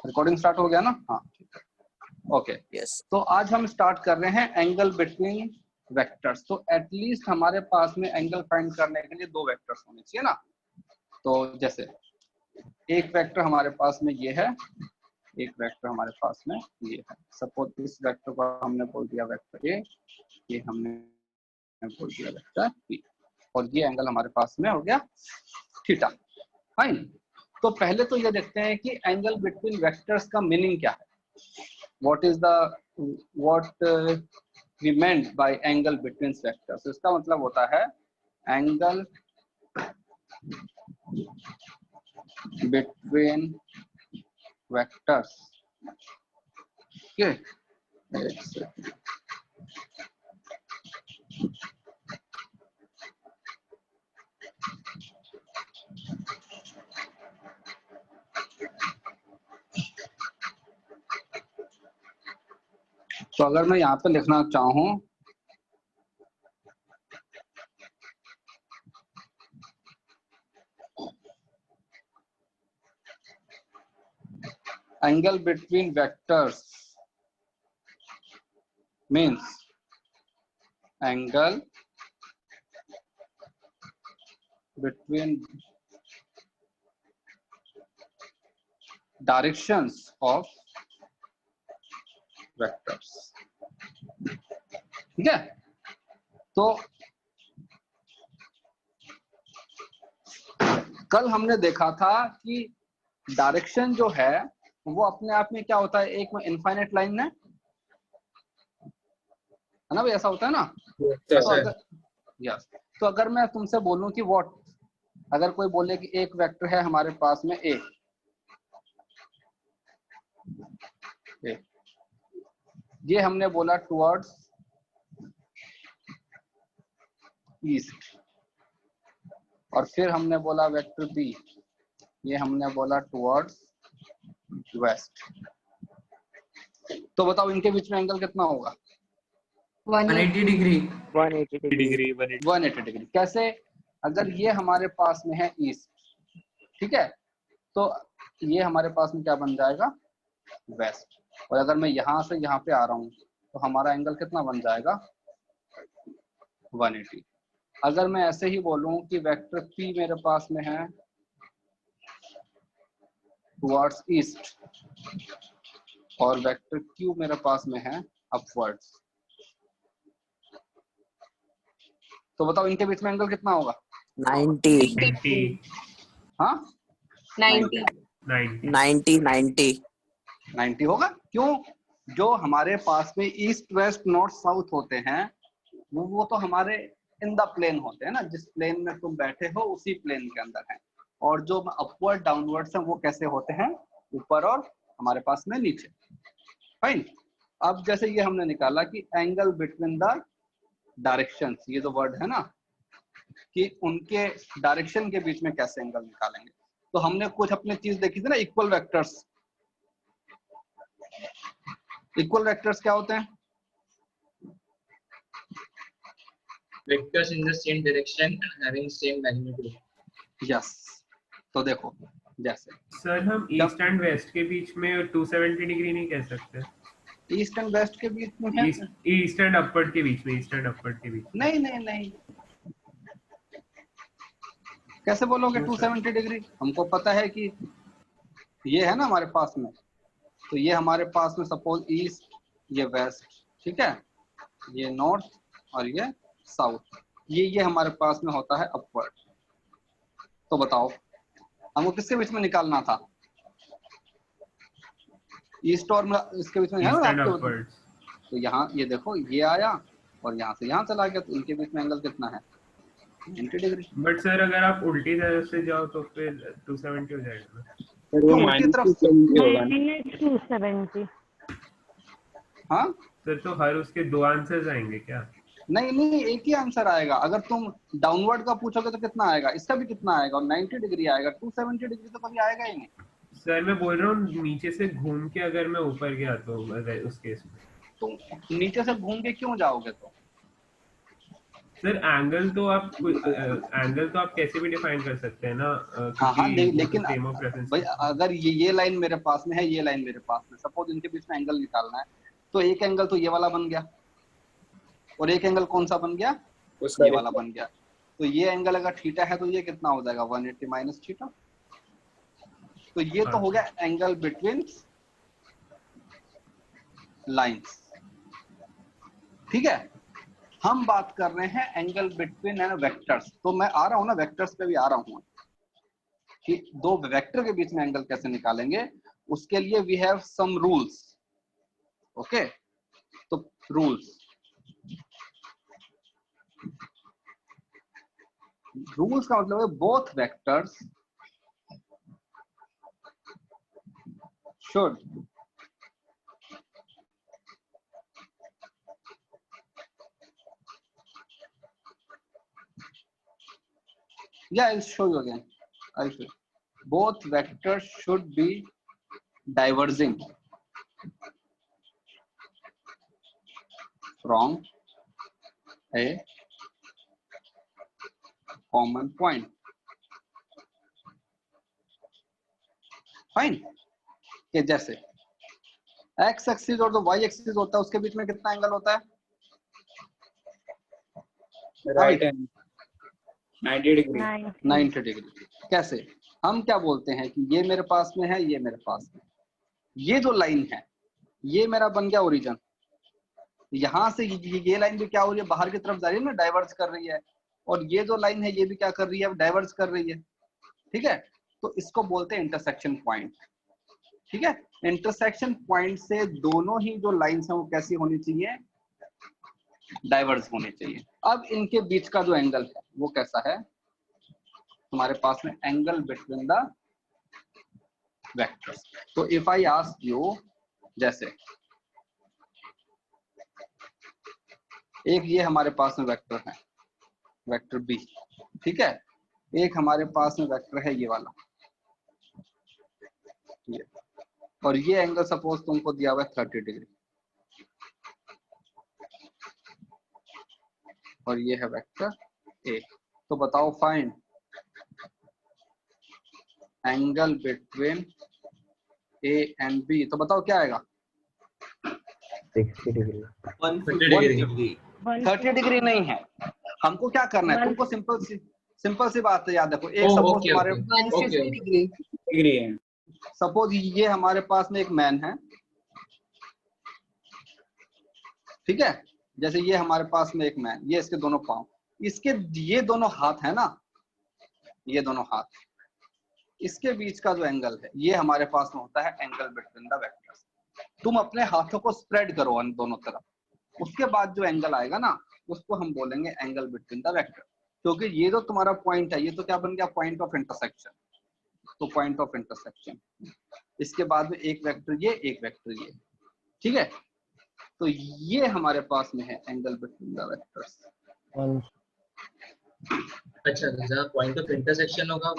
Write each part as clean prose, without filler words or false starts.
Recording start हो गया ना? हाँ ठीक है, ओके। यस। तो आज हम स्टार्ट कर रहे हैं एंगल बिटवीन वेक्टर्स। तो एटलीस्ट हमारे पास में एंगल फाइंड करने के लिए दो वेक्टर्स होने चाहिए ना। तो जैसे एक वेक्टर हमारे पास में ये है, एक वेक्टर हमारे पास में ये है। सपोज इस वेक्टर को हमने बोल दिया वेक्टर ए, ये हमने बोल दिया वेक्टर बी, और ये एंगल हमारे पास में हो गया थीटा। फाइन। तो पहले तो ये देखते हैं कि एंगल बिटवीन वेक्टर्स का मीनिंग क्या है। what we meant by angle between vectors। इसका मतलब होता है एंगल between vectors। ओके, तो अगर मैं यहाँ पे लिखना चाहूँ angle between vectors means angle between directions of vectors. ठीक है, तो कल हमने देखा था कि डायरेक्शन जो है वो अपने आप में क्या होता है, एक में इनफाइनाइट लाइन है ना भाई, ऐसा होता है ना। तो अगर मैं तुमसे बोलूं कि व्हाट, अगर कोई बोले कि एक वेक्टर है हमारे पास में ए, ये हमने बोला टुवर्ड्स ईस्ट, और फिर हमने बोला वेक्टर बी, ये हमने बोला टुवर्ड्स वेस्ट। तो बताओ इनके बीच में एंगल कितना होगा? 180 डिग्री। 180 डिग्री। कैसे? अगर ये हमारे पास में है ईस्ट, ठीक है, तो ये हमारे पास में क्या बन जाएगा? वेस्ट। और अगर मैं यहां से यहाँ पे आ रहा हूँ तो हमारा एंगल कितना बन जाएगा? 180। अगर मैं ऐसे ही बोलूं कि वेक्टर पी मेरे पास में है टुवर्ड्स ईस्ट और वेक्टर क्यू मेरे पास में है अपवर्ड्स, तो बताओ इनके बीच में एंगल कितना होगा? 90। हाँ 90 होगा। क्यों? जो हमारे पास में ईस्ट वेस्ट नॉर्थ साउथ होते हैं वो तो हमारे इन द प्लेन होते हैं ना, जिस प्लेन में तुम बैठे हो उसी प्लेन के अंदर है। और जो अपवर्ड डाउनवर्ड्स हैं वो कैसे होते हैं? ऊपर और हमारे पास में नीचे। फाइन। अब जैसे ये हमने निकाला कि एंगल बिटवीन द डायरेक्शंस, ये जो वर्ड है ना कि उनके डायरेक्शन के बीच में कैसे एंगल निकालेंगे। तो हमने कुछ अपनी चीज देखी थी ना, इक्वल वेक्टर्स। इक्वल वेक्टर्स क्या होते हैं? Vectors in the same direction having same magnitude. Yes. तो देखो जैसे सर हम ईस्ट एंड वेस्ट के बीच में 270 डिग्री नहीं कह सकते? ईस्ट एंड वेस्ट के बीच में है? ईस्ट एंड अपवर्ड के बीच में, ईस्ट एंड अपवर्ड के बीच में। नहीं, कैसे बोलोगे 270 डिग्री? हमको पता है कि ये है ना हमारे पास में, तो ये हमारे पास में सपोज ईस्ट, ये वेस्ट, ठीक है, ये नॉर्थ और ये साउथ, ये हमारे पास में होता है अपवर्ड। तो बताओ हमको किसके बीच में निकालना था? ईस्ट और इसके बीच में है ना आपके। तो यहाँ ये देखो, ये आया और यहाँ से यहाँ चला गया, तो इनके बीच में एंगल कितना है? 90 डिग्री। बट सर अगर आप उल्टी तरफ से जाओ तो फिर 270 हो जाएगा ना? तो उल्टी तरफ से 270। हाँ सर, तो हर उसके दो आंसर्स आएंगे क्या? नहीं, एक ही आंसर आएगा। अगर तुम डाउनवर्ड का पूछोगे तो कितना आएगा, इसका भी कितना आएगा, और 90 डिग्री आएगा। 270 डिग्री तो कभी आएगा ही नहीं। सर मैं बोल रहा हूँ नीचे से घूम के अगर मैं ऊपर गया तो उस केस में। तो नीचे से घूम के क्यों जाओगे? तो सर एंगल तो आप कैसे भी डिफाइन कर सकते हैं ना, हाँ, लेकिन फ्रेम ऑफ रेफरेंस। भाई अगर ये लाइन मेरे पास में है, ये लाइन मेरे पास में, सपोज इनके बीच में एंगल निकालना है, तो एक एंगल तो ये वाला बन गया, और एक एंगल कौन सा बन गया, ये वाला बन गया। तो ये एंगल अगर थीटा है तो ये कितना हो जाएगा, 180 माइनस थीटा। तो ये तो हो गया एंगल बिटवीन लाइंस। ठीक है, हम बात कर रहे हैं एंगल बिटवीन वेक्टर्स। तो मैं आ रहा हूं ना, वेक्टर्स पे भी आ रहा हूं कि दो वेक्टर के बीच में एंगल कैसे निकालेंगे। उसके लिए we have some rules. Okay, तो रूल्स का मतलब है both vectors should I'll show you again. Both vectors should be diverging from a common point. Fine. कि जैसे x एक्सिस और जो y एक्सिस होता है उसके बीच में कितना एंगल होता है, राइट हैंड 90 डिग्री। 90 डिग्री। कैसे, हम क्या बोलते हैं कि ये मेरे पास में है, ये मेरे पास में, ये जो लाइन है ये मेरा बन गया ओरिजिन। यहां से ये लाइन भी क्या हो रही है, बाहर की तरफ जा रही है ना, डाइवर्ज कर रही है। और ये जो लाइन है ये भी क्या कर रही है, डाइवर्ज कर रही है। ठीक है, तो इसको बोलते हैं इंटरसेक्शन पॉइंट। ठीक है, इंटरसेक्शन पॉइंट से दोनों ही जो लाइंस हैं वो कैसी होनी चाहिए, डाइवर्ज होनी चाहिए। अब इनके बीच का जो एंगल है वो कैसा है, तुम्हारे पास में एंगल बिटवीन द वेक्टर्स। तो इफ आई आस्क यू, जैसे एक ये हमारे पास में वेक्टर है, वेक्टर बी। ठीक है, एक हमारे पास में वेक्टर है ये वाला, ये, और ये एंगल सपोज तुमको दिया हुआ है 30 डिग्री, और ये है वेक्टर ए। तो बताओ find angle between A and B. तो बताओ क्या आएगा, 60 डिग्री। 30 डिग्री नहीं है, हमको क्या करना है, तुमको सिंपल सी बात है, याद रखो। एक सपोज तुम्हारे 150 डिग्री है। सपोज ये हमारे पास में एक मैन है। ठीक है, जैसे ये हमारे पास में एक मैन, ये इसके दोनों पांव, इसके ये दोनों हाथ है ना, ये दोनों हाथ, इसके बीच का जो एंगल है ये हमारे पास में होता है एंगल बिटवीन द वेक्टर्स। तुम अपने हाथों को स्प्रेड करो दोनों तरफ, उसके बाद जो एंगल आएगा ना उसको हम बोलेंगे एंगल बिटवीन द वेक्टर। क्योंकि ये जो तुम्हारा पॉइंट है ये तो क्या बन गया, पॉइंट ऑफ इंटरसेक्शन। तो पॉइंट ऑफ इंटरसेक्शन, इसके बाद में एक वेक्टर ये, एक वेक्टर ये। ठीक है, तो ये हमारे पास में है एंगल बिटवीन द वेक्टर्स। अच्छा, जहाँ पॉइंट ऑफ इंटरसेक्शन होगा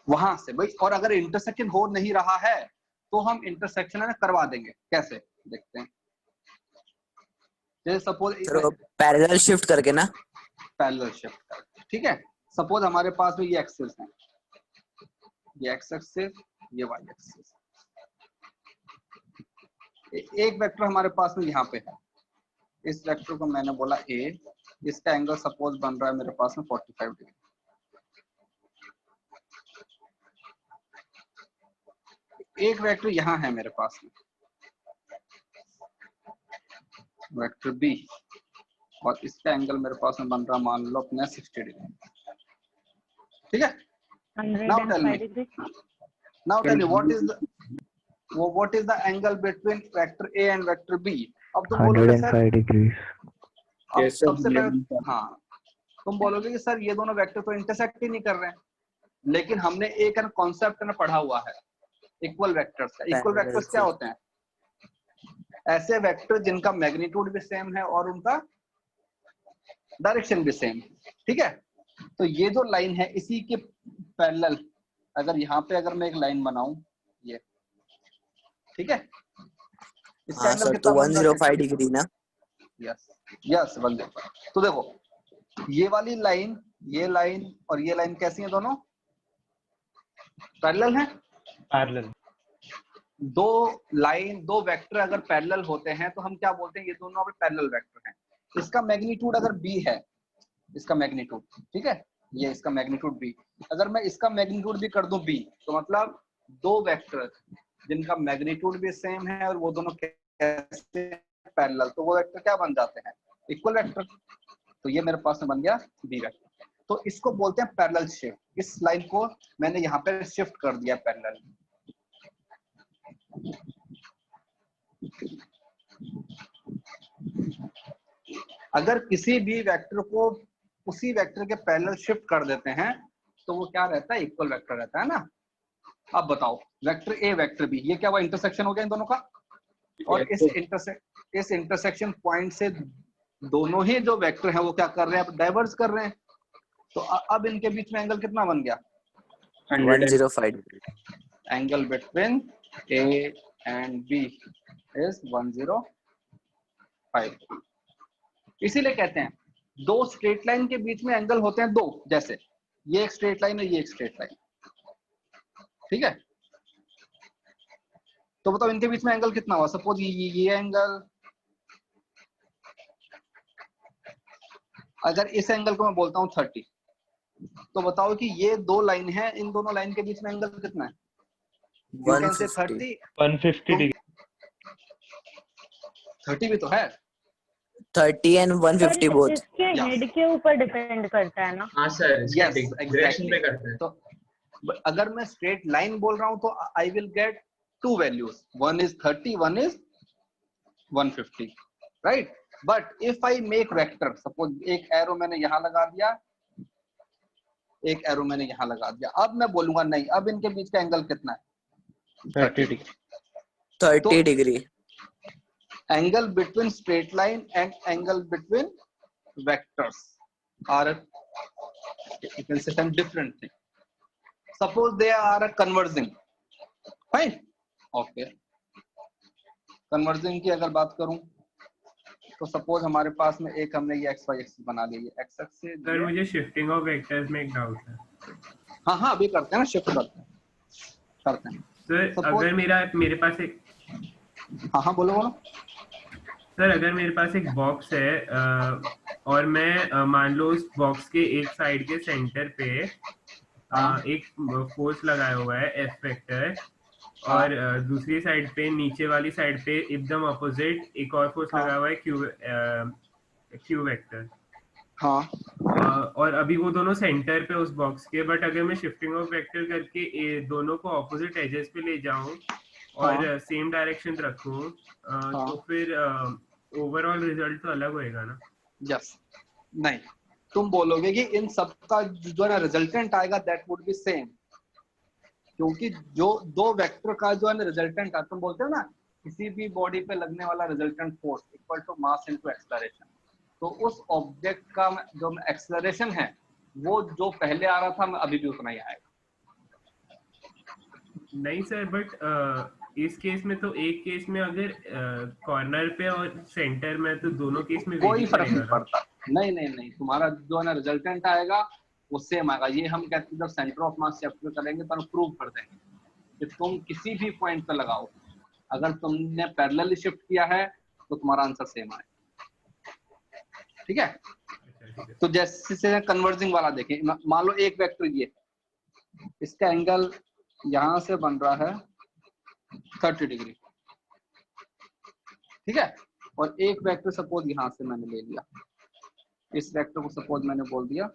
वहां से भाई। और अगर इंटरसेक्शन हो नहीं रहा है तो हम इंटरसेक्शन है करवा देंगे। कैसे, देखते हैं। जैसे सपोज पैरेलल शिफ्ट करके ना, पैरेलल शिफ्ट करके। ठीक है, सपोज हमारे पास में ये एक्सिस है, ये एक्स एक्सिस, ये वाई एक्सिस। एक वेक्टर हमारे पास में यहाँ पे है, इस वेक्टर को मैंने बोला ए, इसका एंगल सपोज बन रहा है मेरे पास में 45 डिग्री। एक वेक्टर यहाँ है मेरे पास में, वेक्टर बी, और इसका एंगल मेरे पास में बन रहा मान लो अपने 60 डिग्री। ठीक है, now tell me what is the angle between vector A and vector B? अब तुम बोलोगे सर 105 डिग्री। सबसे पहले हाँ तुम बोलोगे कि सर ये दोनों वेक्टर तो इंटरसेक्ट ही नहीं कर रहे हैं, लेकिन हमने एक कॉन्सेप्ट में पढ़ा हुआ है इक्वल वेक्टर्स का। इक्वल वेक्टर्स क्या होते हैं, ऐसे वेक्टर जिनका मैग्नीट्यूड भी सेम है और उनका डायरेक्शन भी सेम है। ठीक है, तो ये जो लाइन है इसी के पैरेलल, अगर यहाँ पे अगर मैं एक लाइन बनाऊं ये, ठीक है, इसका एंगल कितना, 105 डिग्री ना। यस 105। तो देखो ये वाली लाइन, ये लाइन और ये लाइन कैसी है? दोनों पैरेलल हैं। पैरेलल। दो वेक्टर अगर पैरेलल होते हैं तो हम क्या बोलते हैं? ये दोनों पैरेलल वेक्टर हैं। इसका मैग्नीट्यूड अगर b है, इसका मैग्नीट्यूड, ठीक है, ये इसका मैग्नीट्यूड b, अगर मैं इसका मैग्नीट्यूड भी कर दूं b, तो मतलब दो वेक्टर जिनका मैग्नीट्यूड भी सेम है और वो दोनों कैसे पैरेलल, तो वो वेक्टर क्या बन जाते हैं? Equal vector. तो ये मेरे पास में बन गया b वेक्टर। तो इसको बोलते हैं पैरेलल शिफ्ट। इस लाइन को मैंने यहाँ पे शिफ्ट कर दिया पैरेलल। अगर किसी भी वेक्टर को उसी वेक्टर के पैरेलल शिफ्ट कर देते हैं तो वो क्या रहता है? इक्वल वेक्टर रहता है ना। अब बताओ, वेक्टर ए वेक्टर बी, ये क्या हुआ? इंटरसेक्शन हो गया इन दोनों का। और इस इंटरसेक्शन पॉइंट से दोनों ही जो वेक्टर हैं वो क्या कर रहे हैं? डाइवर्ज कर रहे हैं। तो अब इनके बीच में एंगल कितना बन गया? 105 angle between A and B is 105। इसीलिए कहते हैं दो स्ट्रेट लाइन के बीच में एंगल होते हैं दो, जैसे ये एक स्ट्रेट लाइन है, ये एक स्ट्रेट लाइन, ठीक है। तो बताओ इनके बीच में एंगल कितना हुआ? सपोज ये एंगल, अगर इस एंगल को मैं बोलता हूँ 30, तो बताओ कि ये दो लाइन है, इन दोनों लाइन के बीच में एंगल कितना है? You can say 30, 150 degree. 30 भी तो है। 30 and 150 बोथ। इसके हेड के ऊपर डिपेंड करता है ना। हाँ सर, Yes, डायरेक्शन पे करता है। तो अगर मैं स्ट्रेट लाइन बोल रहा हूं तो I will get to values, one is 30, one is 150, right. But if I make vector, suppose एक एरो मैंने यहां लगा दिया, एक एरो मैंने यहां लगा दिया, अब मैं बोलूंगा नहीं, अब इनके बीच का एंगल कितना है? 30 degree. 30 degree. Angle between straight line and angle between vectors are, you can say, some different thing. Suppose they are converging, fine, okay. Converging की अगर बात करूं तो सपोज हमारे पास में एक हमने ये xy एक्सिस बना ली है, x एक्सिस। सर मुझे शिफ्टिंग ऑफ वेक्टर्स में एक डाउट है। हाँ अभी करते हैं ना, शिफ्ट करते हैं। सर अगर मेरे पास एक, हाँ बोलो। सर अगर मेरे पास एक बॉक्स है और मैं मान लो उस बॉक्स के एक साइड के सेंटर पे एक फोर्स लगाया हुआ है F वेक्टर, और दूसरी साइड पे, नीचे वाली साइड पे एकदम अपोजिट एक और फोर्स लगा हुआ है Q वेक्टर। हाँ। और अभी वो दोनों सेंटर पे उस बॉक्स के, बट अगर मैं शिफ्टिंग ऑफ वेक्टर करके दोनों को ऑपोजिट एजेस पे ले जाऊं और सेम डायरेक्शन रखूं, तो फिर ओवरऑल रिजल्ट तो अलग होएगा ना? यस, नहीं, तुम बोलोगे कि इन सब का जो है ना रिजल्टेंट आएगा दैट वुड बी सेम, क्योंकि जो दो वेक्टर का जो है ना रिजल्टेंट आता, तुम बोलते हो ना किसी भी बॉडी पे लगने वाला resultant force equal to mass into acceleration, तो उस ऑब्जेक्ट का जो एक्सेलरेशन है वो जो पहले आ रहा था अभी भी उतना ही आएगा। नहीं सर, बट इस केस में तो एक केस में अगर कॉर्नर पे और सेंटर में, तो दोनों केस में कोई फर्क नहीं पड़ता। नहीं, तुम्हारा जो है ना रिजल्टेंट आएगा वो सेम आएगा। ये हम कहते हैं जब सेंटर ऑफ मास चैप्टर करेंगे तो प्रूव कर देंगे कि तुम किसी भी पॉइंट पे लगाओ, अगर तुमने पैरेलली शिफ्ट किया है तो तुम्हारा आंसर सेम आएगा, ठीक है। तो जैसे कन्वर्जिंग वाला देखें, मान लो एक वेक्टर ये, इसका एंगल यहां से बन रहा है 30 डिग्री, ठीक है, और एक वेक्टर सपोज यहां से मैंने ले लिया, इस वेक्टर को सपोज मैंने बोल दिया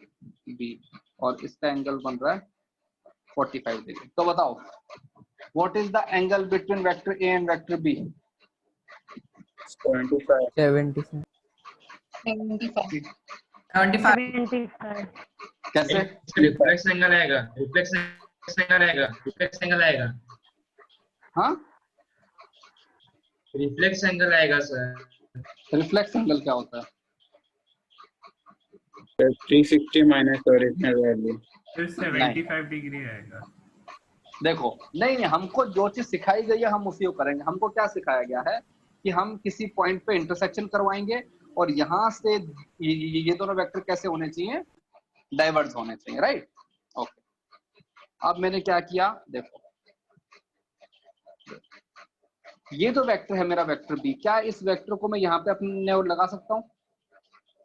b, और इसका एंगल बन रहा है 45 डिग्री। तो बताओ what is the angle between vector a and vector b? 75। कैसे? रिफ्लेक्स एंगल आएगा, रिफ्लेक्स एंगल आएगा। हाँ, रिफ्लेक्स एंगल आएगा सर। रिफ्लेक्स एंगल क्या होता है? 360 माइनस ओरिजिनल वैल्यू, फिर 75 डिग्री आएगा। देखो, नहीं, हमको जो चीज सिखाई गई है हम उसी को करेंगे। हमको क्या सिखाया गया है कि हम किसी पॉइंट पे इंटरसेक्शन करवाएंगे और यहाँ से ये दोनों वेक्टर कैसे होने चाहिए, डाइवर्ज होने चाहिए, राइट। ओके, अब मैंने क्या किया, देखो ये तो वेक्टर है मेरा वेक्टर बी, क्या इस वेक्टर को मैं यहाँ पे अपने और लगा सकता हूँ?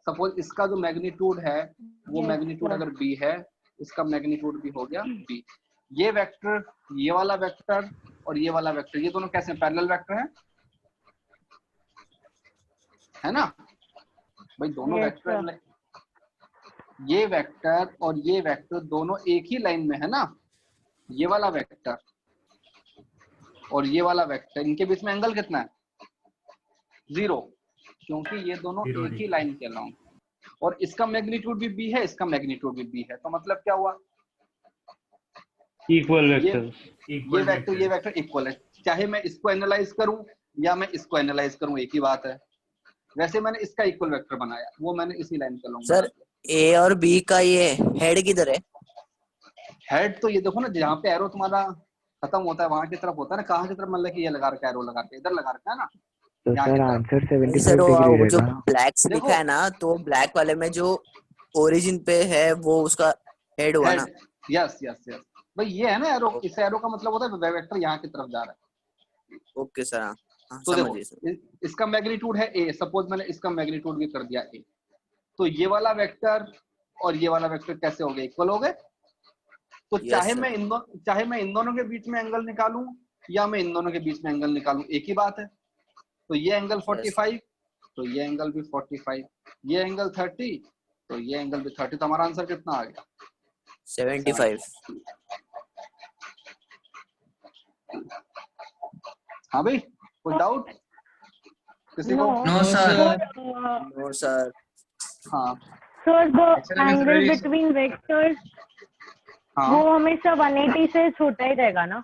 सपोज इसका जो मैग्नीट्यूड है वो मैग्नीट्यूड अगर बी है, इसका मैग्नीट्यूड भी हो गया बी। ये वेक्टर, ये वाला वेक्टर और ये वाला वेक्टर, ये दोनों कैसे पैरेलल वेक्टर है ना भाई, दोनों वेक्टर, ये वेक्टर और ये वेक्टर दोनों एक ही लाइन में है ना। ये वाला वेक्टर और ये वाला वेक्टर, इनके बीच में एंगल कितना है, 0, क्योंकि ये दोनों एक ही लाइन के अलाउंग, और इसका मैग्नीट्यूड भी बी है, इसका मैग्नीट्यूड भी बी है, तो मतलब क्या हुआ, इक्वल वेक्टर, ये वेक्टर इक्वल है, चाहे मैं इसको एनालाइज करूं या मैं इसको एनालाइज करूं, एक ही बात है। वैसे मैंने इसका इक्वल वेक्टर बनाया, वो मैंने इसी लाइन के अलाउंग। सर ए और बी का ये हेड किधर है? हेड तो ये देखो ना, जहाँ पे एरो तुम्हारा खत्म होता है वहां की तरफ होता है ना, कहाँ की तरफ, मतलब कि ये लगा रखा है एरो लगा के, इधर लगा रखा है ना। तो सर आंसर 75 सर डिग्री वो जो रहेगा। ब्लैक से लिखा है ना, तो ब्लैक वाले में जो ओरिजिन पे है वो उसका हेड हुआ ना। यस यस यस भाई, ये है ना एरो, इस एरो का मतलब होता है वेक्टर यहाँ की तरफ जा रहा है। ओके सर, हाँ तो समझ देखो गए। इसका मैग्नीट्यूड है ए, सपोज मैंने इसका मैग्नीट्यूड भी कर दिया ए, तो ये वाला वेक्टर और ये वाला वेक्टर कैसे हो गए, इक्वल हो गए। तो चाहे मैं इन दोनों के बीच में एंगल निकालूं या मैं इन दोनों के बीच में एंगल निकालूं, एक ही बात है। तो ये एंगल 45, तो ये एंगल भी 45, ये एंगल 30, तो ये एंगल भी 30, तो हमारा आंसर कितना आ गया, 75। हाँ भाई, कोई डाउट किसी को? No, sir. No sir. हाँ sir the Actually, angle very- between vectors हाँ, वो हमेशा 180 से छोटा ही रहेगा ना।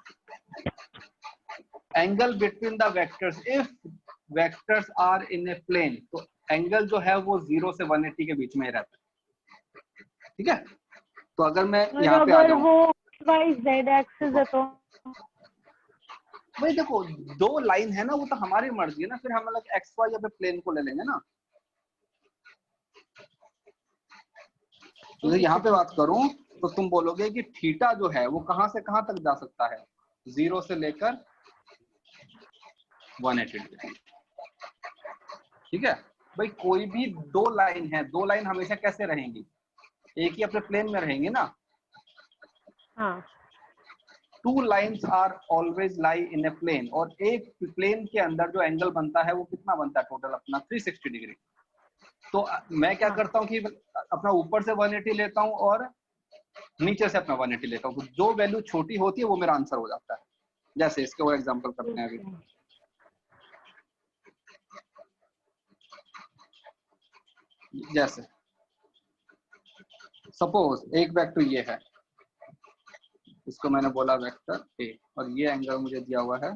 Angle between the vectors, if vectors are in a plane, तो एंगल जो है वो 0 से 180 के बीच में ही रहता है, ठीक है। तो अगर मैं और यहाँ पे आ अगर जाऊँ, वो वाइज जेड एक्सिस है तो भाई देखो दो लाइन है ना, वो तो हमारी मर्जी है ना, फिर हम अलग एक्स वाई या फिर प्लेन को ले लेंगे ना। तो यहाँ पे बात करूं तो तुम बोलोगे कि थीटा जो है वो कहां से कहां तक जा सकता है, 0 से लेकर 180 डिग्री, ठीक है भाई। कोई भी दो लाइन है, दो लाइन हमेशा कैसे रहेंगी, एक ही अपने प्लेन में रहेंगे ना। हाँ, two lines are always lie in a plane, और एक प्लेन के अंदर जो एंगल बनता है वो कितना बनता है टोटल अपना 360 डिग्री। तो मैं क्या करता हूँ कि अपना ऊपर से 180 लेता हूँ और नीचे से अपना 180 लेता हूँ, तो जो वैल्यू छोटी होती है वो मेरा आंसर हो जाता है। जैसे इसके और एग्जांपल करते हैं अभी। जैसे सपोज एक वेक्टर ये है, इसको मैंने बोला वेक्टर ए, और ये एंगल मुझे दिया हुआ है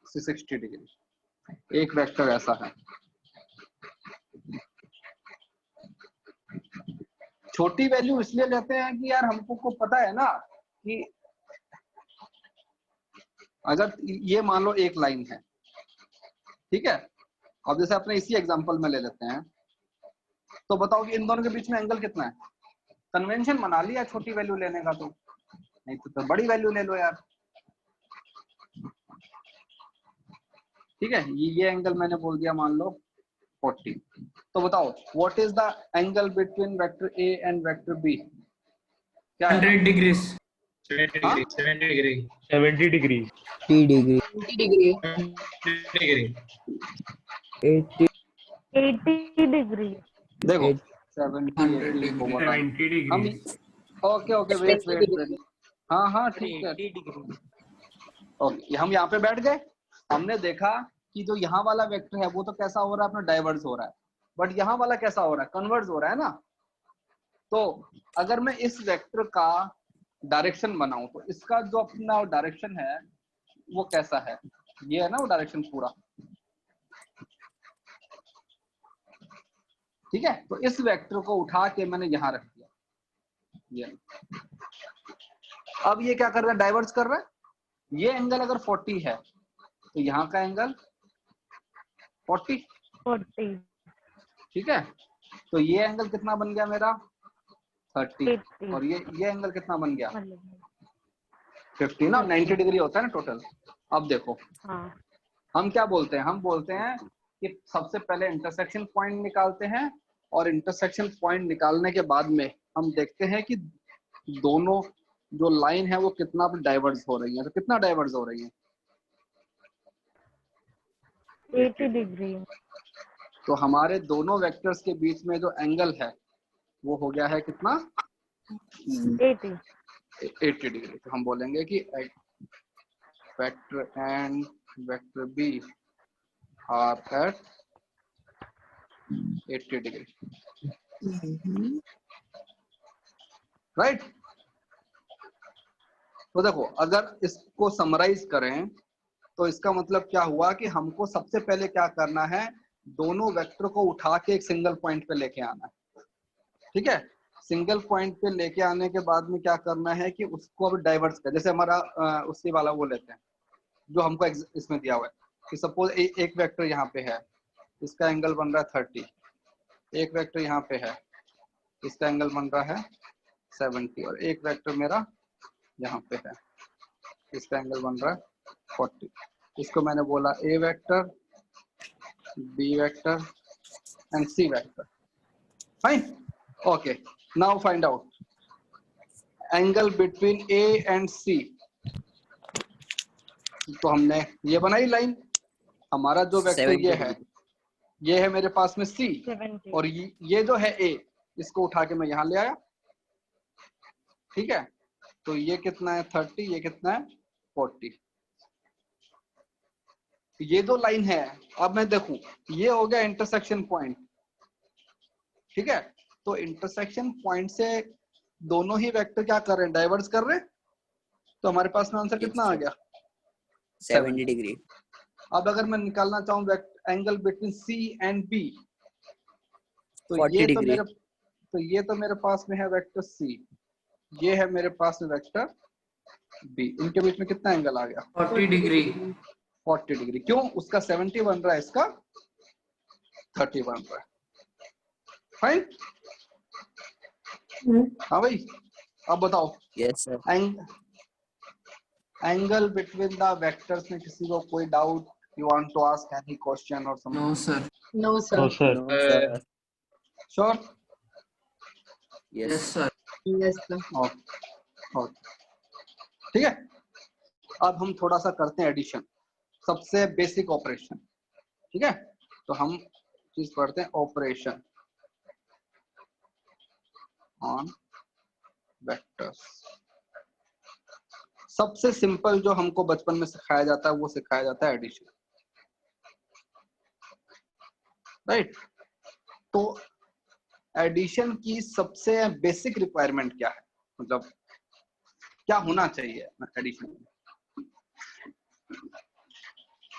360 डिग्री। एक वेक्टर ऐसा है, छोटी वैल्यू इसलिए लेते हैं कि यार हमको को पता है ना कि अगर ये मान लो एक लाइन है, ठीक है। अब जैसे अपने इसी एग्जांपल में ले लेते हैं, तो बताओ कि इन दोनों के बीच में एंगल कितना है। कन्वेंशन बना लिया छोटी वैल्यू लेने का, तो नहीं तो बड़ी वैल्यू ले लो यार, ठीक है। ये एंगल मैंने बोल दिया मान लो 40। तो बताओ what is the angle between vector A and vector B, क्या है? 100 degrees. 70 degree. 70 degree. 70 degree, 30 degree, 70 degree. 80 degree. देखो 100 70 degree. 70 हम डिग्री। ओके वेट, हाँ हाँ ठीक है। ओके, हम यहाँ पे बैठ गए, हमने देखा कि जो यहाँ वाला वेक्टर है वो तो कैसा हो रहा है, अपना डाइवर्स हो रहा है, बट यहाँ वाला कैसा हो रहा है, कन्वर्स हो रहा है ना। तो अगर मैं इस वेक्टर का डायरेक्शन बनाऊं तो इसका जो अपना डायरेक्शन है वो कैसा है, ये है ना वो डायरेक्शन पूरा, ठीक है। तो इस वेक्टर को उठा के मैंने यहाँ रख दिया, ये अब ये क्या कर रहा है, डाइवर्स कर रहा है। ये एंगल अगर 40 है तो यहाँ का एंगल 40, ठीक है, तो ये एंगल कितना बन गया मेरा 30, 80 और ये एंगल कितना बन गया मतलब 50 ना, 90 डिग्री होता है ना टोटल। अब देखो हाँ हम क्या बोलते हैं, हम बोलते हैं कि सबसे पहले इंटरसेक्शन पॉइंट निकालते हैं, और इंटरसेक्शन पॉइंट निकालने के बाद में हम देखते हैं कि दोनों जो लाइन है वो कितना डाइवर्ज हो रही है। तो कितना डाइवर्ज हो रही है 80 डिग्री तो हमारे दोनों वेक्टर्स के बीच में जो एंगल है वो हो गया है कितना 80 80 डिग्री। तो हम बोलेंगे कि vector and vector B are at 80 degree, right. तो देखो अगर इसको समराइज करें तो इसका मतलब क्या हुआ कि हमको सबसे पहले क्या करना है, दोनों वेक्टर को उठा के एक सिंगल पॉइंट पे लेके आना है, ठीक है। सिंगल पॉइंट पे लेके आने के बाद में क्या करना है कि उसको अब डाइवर्स कर, जैसे हमारा उसी वाला वो लेते हैं जो हमको इसमें दिया हुआ है कि सपोज एक वेक्टर यहाँ पे है, इसका एंगल बन रहा है 30, एक वेक्टर यहाँ पे है, इसका एंगल बन रहा है 70, और एक वेक्टर मेरा यहाँ पे है, इसका एंगल बन रहा है 40। इसको मैंने बोला A vector, B vector and C vector, fine. Okay, now find out angle between A and C. तो हमने ये बनाई लाइन, हमारा जो वेक्टर 70 ये है मेरे पास में सी, 70 और ये जो है ए, इसको उठा के मैं यहाँ ले आया, ठीक है। तो ये कितना है 30, ये कितना है 40। ये दो लाइन है। अब मैं देखूं, ये हो गया इंटरसेक्शन पॉइंट, ठीक है। तो इंटरसेक्शन पॉइंट से दोनों ही वेक्टर क्या कर रहे हैं, डाइवर्ज कर रहे हैं। तो हमारे पास में आंसर कितना आ गया 70 डिग्री। अब अगर मैं निकालना चाहूँ angle between C and B, तो 40 डिग्री। ये तो मेरे पास में है वेक्टर सी, ये है मेरे पास में वेक्टर बी, इनके बीच में कितना एंगल आ गया 40 डिग्री। 40 डिग्री। क्यों, उसका 70 बन रहा है, इसका 30 बन रहा है, फाइन। हाँ भाई, अब बताओ yes sir. Angle between the vectors में किसी को कोई doubt, you want to ask any question or something? No sir. No, sir. No sir. No sir. Sure? Yes yes sir. Yes, sir. Okay, ठीक है। अब हम थोड़ा सा करते हैं एडिशन, सबसे बेसिक ऑपरेशन, ठीक है। तो हम चीज पढ़ते हैं ऑपरेशन ऑन वेक्टर्स। सबसे सिंपल जो हमको बचपन में सिखाया जाता है वो सिखाया जाता है एडिशन, राइट। तो एडिशन की सबसे बेसिक रिक्वायरमेंट क्या है, मतलब क्या होना चाहिए एडिशन में?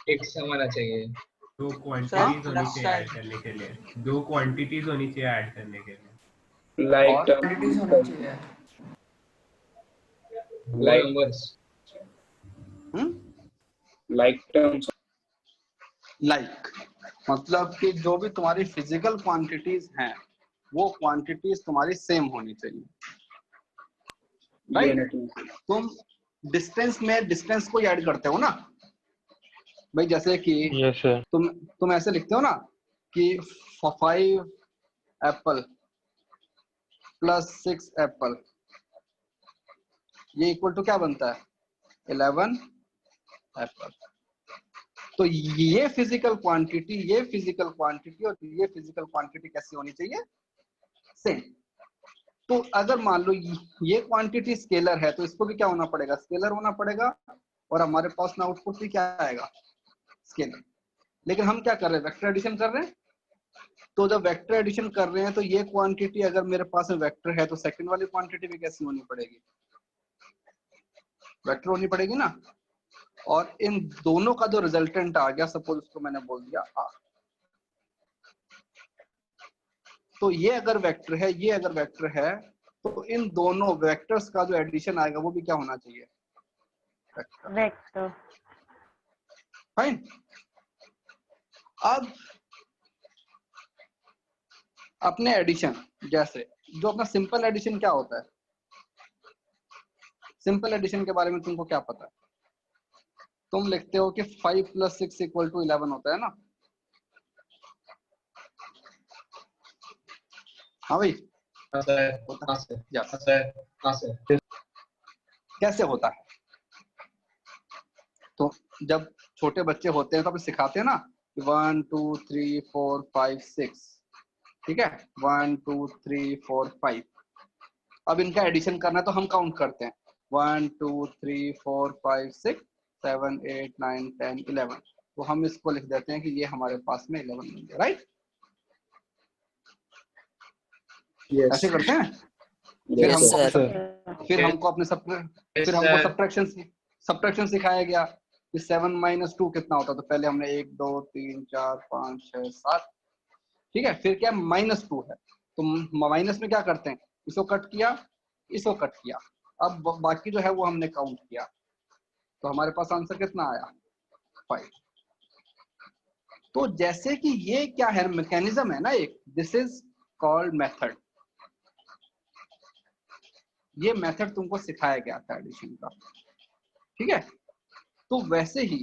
एक सम आना चाहिए। दो क्वांटिटीज होनी चाहिए ऐड करने के लिए, दो क्वांटिटीज होनी चाहिए ऐड करने के लिए। लाइक और क्वांटिटीज होना चाहिए। Like numbers. Like terms. Like मतलब कि जो भी तुम्हारी फिजिकल क्वांटिटीज हैं वो क्वांटिटीज तुम्हारी सेम होनी चाहिए, राइट। तुम डिस्टेंस में डिस्टेंस को ऐड करते हो ना भाई, जैसे कि यस सर। तुम ऐसे लिखते हो ना कि 5 एप्पल प्लस 6 एप्पल, ये इक्वल टू क्या बनता है 11 एप्पल। तो ये फिजिकल क्वांटिटी और ये फिजिकल क्वांटिटी कैसी होनी चाहिए, सेम। तो अगर मान लो ये क्वांटिटी स्केलर है तो इसको भी क्या होना पड़ेगा, स्केलर होना पड़ेगा, और हमारे पास में आउटपुट भी क्या आएगा, स्केलर। लेकिन हम क्या कर रहे हैं, वेक्टर एडिशन कर रहे हैं। तो जब वेक्टर एडिशन कर रहे हैं तो ये क्वांटिटी अगर मेरे पास में वेक्टर है तो सेकंड वाली क्वांटिटी भी कैसी होनी पड़ेगी, वेक्टर होनी पड़ेगी ना। और इन दोनों का जो रिजल्टेंट आ गया, सपोज उसको मैंने बोल दिया आर, तो ये अगर वेक्टर है, ये अगर वेक्टर है, तो इन दोनों वेक्टर्स का जो एडिशन आएगा वो भी क्या होना चाहिए, वेक्टर। फाइन। अब अपने एडिशन, जैसे जो अपना सिंपल एडिशन क्या होता है, सिंपल एडिशन के बारे में तुमको क्या पता है? तुम लिखते हो कि 5 + 6 = 11 होता है ना? हाँ भाई, हाँ सर, होता हाँ है। सर, यस, हाँ सर, हाँ सर। कैसे होता है? तो जब छोटे बच्चे होते हैं तो अपन सिखाते हैं ना, 1 2 3 4 5 6, ठीक है, 1 2 3 4 5। अब इनका एडिशन करना है तो हम काउंट करते हैं 1 2 3 4 5 6 7 8 9 10 11। तो हम इसको लिख देते हैं कि ये हमारे पास में 11 बन गया, राइट? यस ऐसे करते हैं। फिर यस हमको सर। फिर हमको अपने फिर हमको सब्ट्रैक्शन सिखाया गया कि 7 - 2 कितना होता है। तो पहले हमने 1 2 3 4 5 6 7, ठीक है। फिर क्या, -2 है तो माइनस में क्या करते हैं, इसको कट किया, इसको कट किया। अब बाकी जो है वो हमने काउंट किया, तो हमारे पास आंसर कितना आया, 5। तो जैसे कि ये क्या है, मैकेनिज्म है ना एक, दिस इज कॉल्ड मेथड। ये मेथड तुमको सिखाया गया था एडिशन का, ठीक है। तो वैसे ही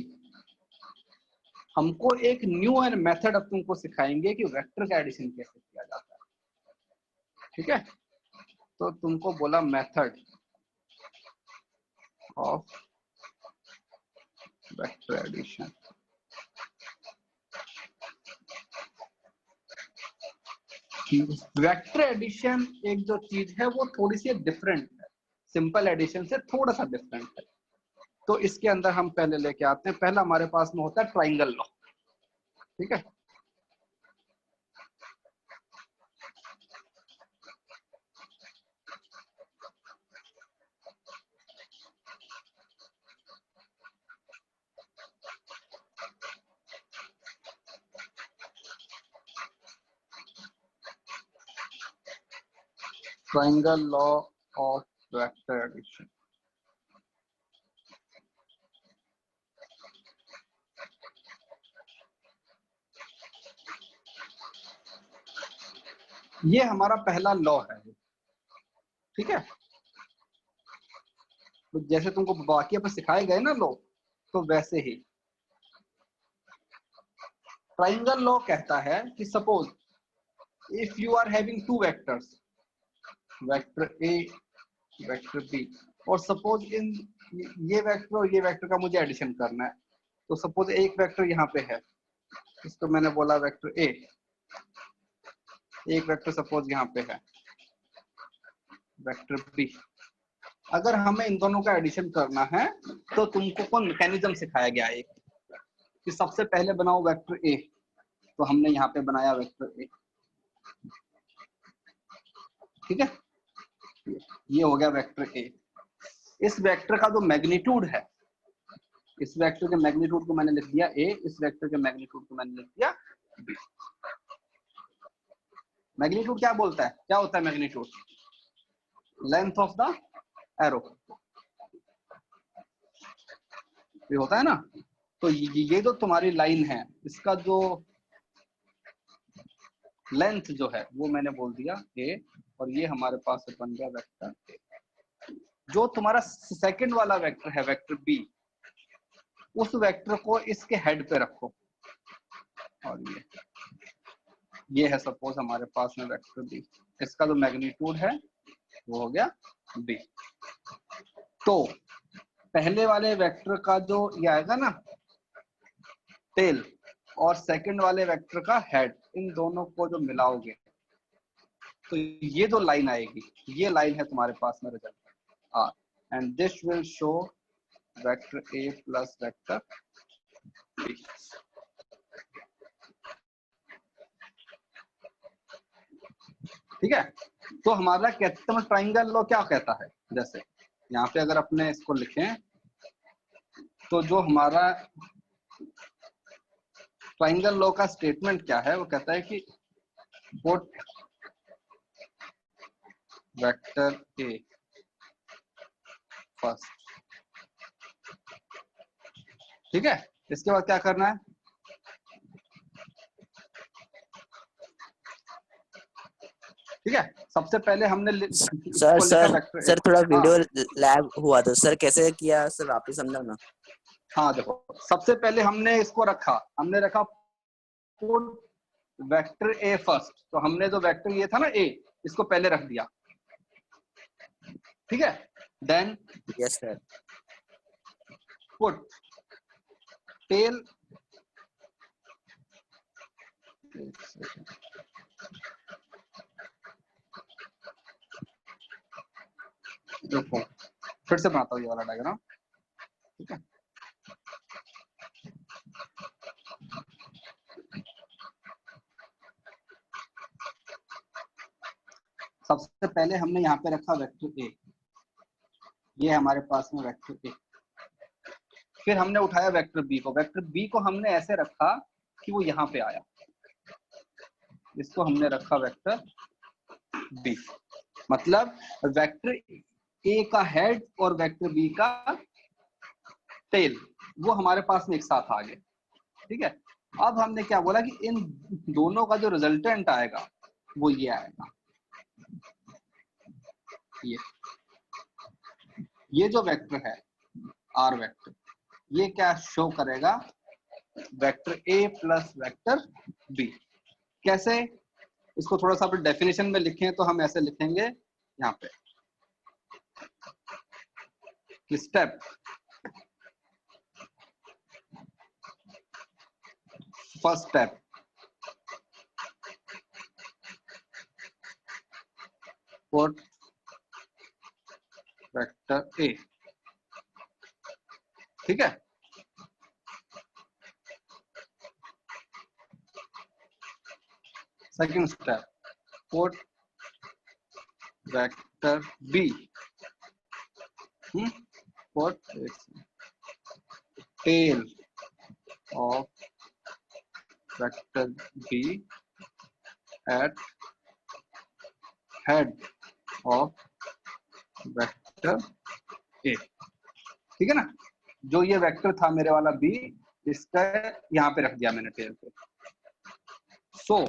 हमको एक न्यू एंड मेथड अब तुमको सिखाएंगे कि वेक्टर का एडिशन कैसे किया जाता है, ठीक है। तो तुमको बोला method of vector addition. Vector addition एक जो चीज है वो थोड़ी सी डिफरेंट है, सिंपल एडिशन से थोड़ा सा डिफरेंट है। तो इसके अंदर हम पहले लेके आते हैं, पहला हमारे पास में होता है ट्राइंगल लॉ, ठीक है। Triangle law of vector addition. ये हमारा पहला लॉ है, ठीक है। तो जैसे तुमको बाकी पर सिखाए गए ना लॉ, तो वैसे ही ट्राइंगल लॉ कहता है कि suppose if you are having 2 vectors, vector A, vector B, और सपोज इन ये वेक्टर और ये वेक्टर का मुझे एडिशन करना है। तो सपोज एक वेक्टर यहाँ पे है, इसको मैंने बोला वेक्टर ए, एक वेक्टर सपोज यहाँ पे है वेक्टर बी। अगर हमें इन दोनों का एडिशन करना है तो तुमको कौन मैकेनिज्म सिखाया गया है कि सबसे पहले बनाओ वेक्टर ए। तो हमने यहाँ पे बनाया वेक्टर ए, ठीक है। ये हो गया वेक्टर ए। इस वेक्टर का जो मैग्नीट्यूड है, इस वेक्टर के मैग्नीट्यूड को मैंने लिख दिया ए, इस वेक्टर के मैग्नीट्यूड को मैंने लिख दिया बी। मैग्नीट्यूड क्या बोलता है, क्या होता है magnitude, length of the arrow, ये होता है ना। तो ये जो तुम्हारी लाइन है, इसका जो लेंथ जो है वो मैंने बोल दिया ए, और ये हमारे पास बन गया वेक्टर ए। जो तुम्हारा सेकंड वाला वेक्टर है वेक्टर बी, उस वेक्टर को इसके हेड पे रखो, और ये है सपोज हमारे पास में वेक्टर बी, इसका जो मैग्नीट्यूड है वो हो गया बी। तो पहले वाले वेक्टर का जो ये आएगा ना टेल, और सेकंड वाले वेक्टर का हेड, इन दोनों को जो मिलाओगे तो ये जो लाइन आएगी, ये लाइन है तुम्हारे पास में result R, and this will show vector A plus vector B. ठीक है। तो हमारा कहते हैं ट्राइंगल लॉ क्या कहता है, जैसे यहाँ पे अगर अपने इसको लिखें तो जो हमारा ट्राइंगल लॉ का स्टेटमेंट क्या है, वो कहता है कि पुट वेक्टर ए फर्स्ट, ठीक है। इसके बाद क्या करना है, ठीक है, सबसे पहले हमने सर इसको लिखा सर वेक्टर सर थोड़ा हाँ वीडियो लैग हुआ था सर, कैसे किया सर वापस समझाओ ना। हाँ देखो, सबसे पहले हमने इसको रखा, हमने रखा वेक्टर ए फर्स्ट, तो हमने जो वेक्टर ये था ना ए, इसको पहले रख दिया, ठीक है। Then yes sir. Put tail, देखो फिर से बनाता हूँ ये वाला डायग्राम, ठीक है। सबसे पहले हमने यहाँ पे रखा वेक्टर ए, ये हमारे पास में वेक्टर ए। फिर हमने उठाया वेक्टर बी को, वेक्टर बी को हमने ऐसे रखा कि वो यहाँ पे आया, इसको हमने रखा वेक्टर बी। मतलब वेक्टर ए का हेड और वेक्टर बी का टेल वो हमारे पास में एक साथ आ गए, ठीक है। अब हमने क्या बोला कि इन दोनों का जो रिजल्टेंट आएगा वो ये आएगा, ये जो वेक्टर है आर वेक्टर, ये क्या शो करेगा, vector A plus vector B. कैसे, इसको थोड़ा सा डेफिनेशन में लिखें तो हम ऐसे लिखेंगे यहाँ पे कि step first step put vector A, ठीक है। Second step put vector B, put tail of vector b at head of vector a, ठीक है ना। जो ये वेक्टर था मेरे वाला b, इसका यहाँ पे रख दिया मैंने टेल पे। सो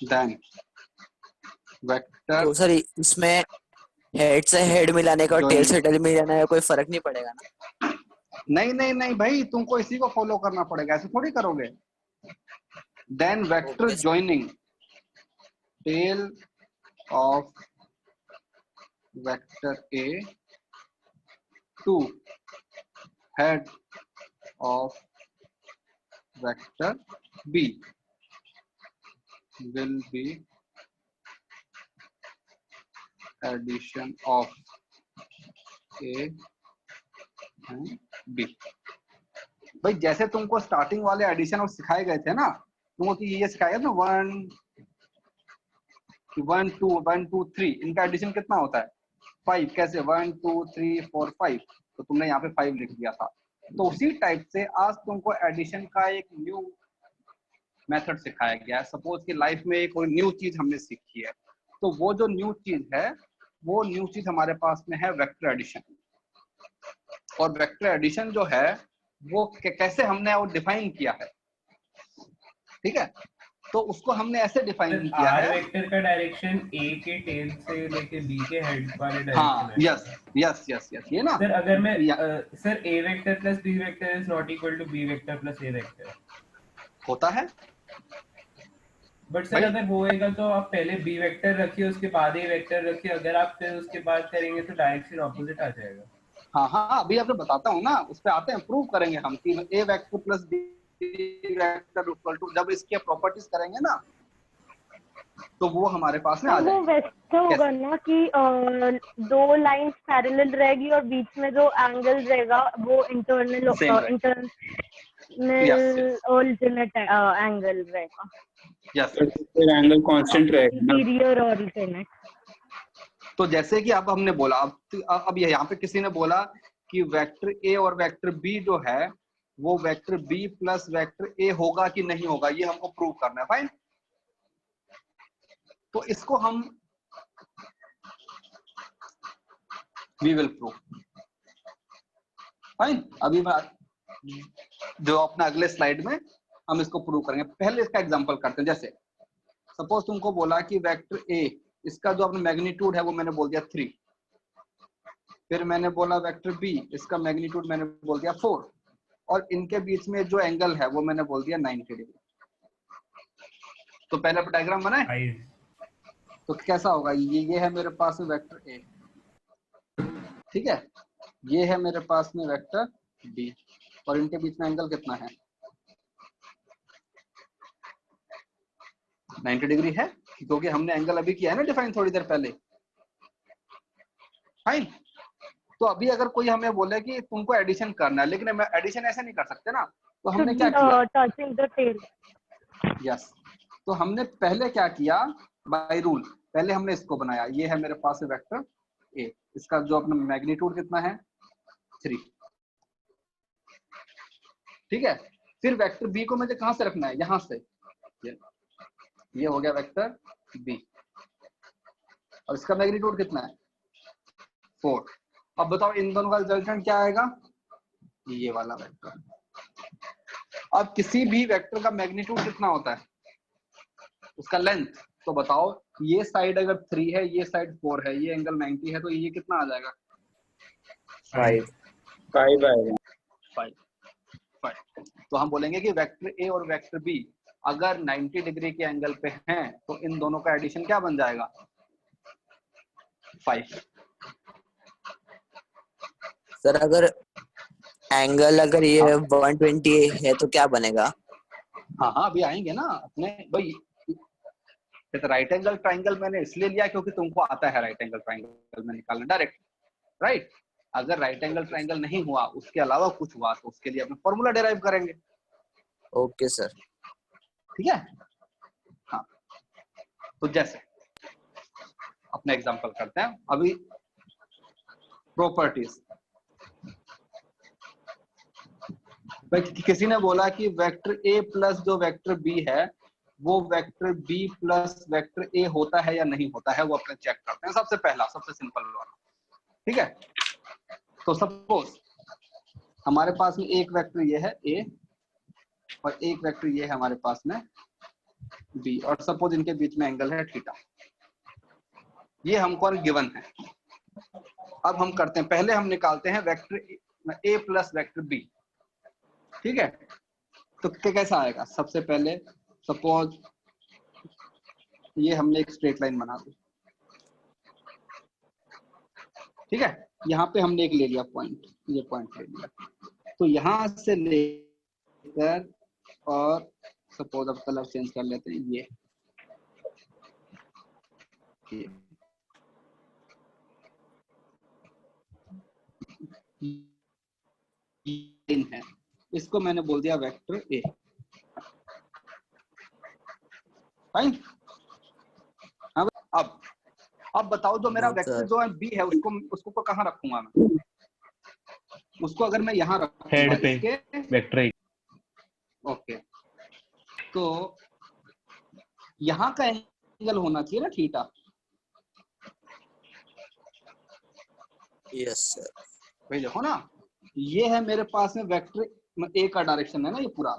देन वेक्टर, तो सर इसमें हेड से हेड मिलाने का और टेल से टेल मिलाने का कोई फर्क नहीं पड़ेगा ना? नहीं नहीं नहीं भाई, तुमको इसी को फॉलो करना पड़ेगा, ऐसे थोड़ी करोगे। Then vector joining tail of vector A to head of vector B will be addition of A and B। भाई जैसे तुमको स्टार्टिंग वाले एडिशन और सिखाए गए थे ना, तुमको कि ये सिखाया ना 1 2 3, इनका एडिशन कितना होता है 5। कैसे 1 2 3 4 5, तो तुमने यहाँ पे 5 लिख दिया था। तो उसी टाइप से आज तुमको एडिशन का एक न्यू मेथड सिखाया गया है। सपोज कि लाइफ में एक कोई न्यू चीज हमने सीखी है, तो वो जो न्यू चीज है, वो न्यू चीज हमारे पास में है वेक्टर एडिशन। और वेक्टर एडिशन जो है वो कैसे हमने वो डिफाइन किया है, ठीक है। तो उसको हमने ऐसे डिफाइन किया आर है, वेक्टर का डायरेक्शन ए के टेल से लेके बी के हेड वाले हाँ direction yes yes yes yes, ये ना सर। अगर मैं या, sir A vector plus B vector is not equal to B vector plus A vector होता है। बट सर अगर होएगा तो आप पहले बी वेक्टर रखिए, उसके बाद ए वेक्टर रखिए, अगर आप फिर उसके बाद करेंगे तो डायरेक्शन ऑपोजिट आ जाएगा। हाँ हाँ, अभी आपको बताता हूँ ना, उस पे आते हैं, प्रूव करेंगे हम कि A vector plus B vector equal to, जब इसकी प्रॉपर्टीज करेंगे ना तो वो हमारे पास में आ वो जाएगा। वैसे होगा ना कि दो लाइंस पैरेलल रहेगी और बीच में जो एंगल रहेगा वो इंटरनल ऑल्टरनेट एंगल रहेगा। यस, फिर एंगल कांस्टेंट रहेगा ना। Interior alternate. तो जैसे कि अब हमने बोला, अब यहाँ पे किसी ने बोला कि वेक्टर ए और वेक्टर बी जो है वो vector B plus vector A होगा कि नहीं होगा, ये हमको प्रूव करना है। फाइन, तो इसको हम वी विल प्रूव। फाइन, अभी मैं जो अपना अगले स्लाइड में हम इसको प्रूव करेंगे। पहले इसका एग्जांपल करते हैं। जैसे सपोज तुमको बोला कि वेक्टर ए, इसका जो अपना मैग्नीट्यूड है वो मैंने बोल दिया 3, फिर मैंने बोला वेक्टर बी, इसका मैग्नीट्यूड मैंने बोल दिया 4, और इनके बीच में जो एंगल है वो मैंने बोल दिया 90 डिग्री। तो पहले डायग्राम बनाए तो कैसा होगा, ये है मेरे पास में वेक्टर ए, ठीक है, ये है मेरे पास में वेक्टर बी, और इनके बीच में एंगल कितना है, 90 डिग्री है, क्योंकि हमने एंगल अभी किया है ना डिफाइन थोड़ी देर पहले। फाइन। तो अभी अगर कोई हमें बोले कि तुमको एडिशन करना है, लेकिन एडिशन ऐसे नहीं कर सकते ना, तो हमने क्या किया, टचिंग द टेल। यस, तो हमने पहले क्या किया, बाय रूल पहले हमने इसको बनाया। ये है मेरे पास वेक्टर ए, इसका जो अपना मैग्नीट्यूड कितना है 3, ठीक है। फिर वेक्टर बी को मुझे कहां से रखना है, यहां से, ये हो गया वेक्टर बी, और इसका मैग्नीट्यूड कितना है 4। अब बताओ इन दोनों का रिजल्टेंट क्या आएगा, ये वाला वेक्टर। अब किसी भी वेक्टर का मैग्नीट्यूड कितना होता है, उसका लेंथ, तो बताओ ये साइड अगर 3 है, ये साइड 4 है, ये एंगल 90 है, तो ये कितना आ जाएगा 5 आएगा। 5। तो हम बोलेंगे कि वेक्टर ए और वेक्टर बी अगर 90 डिग्री के एंगल पे हैं तो इन दोनों का एडिशन क्या बन जाएगा 5। सर अगर एंगल अगर ये 120 है तो क्या बनेगा? हाँ हाँ, अभी आएंगे ना अपने भाई। राइट एंगल ट्राइंगल मैंने इसलिए लिया क्योंकि तुमको आता है राइट एंगल ट्राइंगल में निकालना डायरेक्ट, राइट। अगर राइट एंगल ट्राइंगल नहीं हुआ, उसके अलावा कुछ हुआ, तो उसके लिए अपना फॉर्मूला डिराइव करेंगे। ओके सर, ठीक है। हाँ, तो जैसे अपना एग्जांपल करते हैं अभी, प्रॉपर्टीज। किसी ने बोला कि वेक्टर ए प्लस जो वेक्टर बी है वो vector B plus vector A होता है या नहीं होता है, वो अपने चेक करते हैं। सबसे पहला, सबसे सिंपल वाला, ठीक है। तो सपोज हमारे पास में एक वेक्टर ये है ए, और एक वेक्टर ये है हमारे पास में बी, और सपोज इनके बीच में एंगल है थीटा। ये हमको गिवन है। अब हम करते हैं, पहले हम निकालते हैं vector A plus vector B, ठीक है। तो कैसा आएगा, सबसे पहले सपोज ये हमने एक स्ट्रेट लाइन बना दी, ठीक है। यहाँ पे हमने एक ले लिया पॉइंट, ये पॉइंट ले लिया, तो यहाँ से लेकर, और सपोज अब कलर चेंज कर लेते हैं, ये है, इसको मैंने बोल दिया वेक्टर ए। फाइन। अब बताओ जो मेरा वेक्टर जो है बी है, उसको कहाँ रखूंगा मैं, उसको अगर मैं यहाँ रखूंगा हेड पे वेक्टर ए। ओके, तो यहाँ का एंगल होना चाहिए ना थीटा। Yes sir. भाई देखो ना, ये है मेरे पास में वेक्टर ए का डायरेक्शन है ना, ये पूरा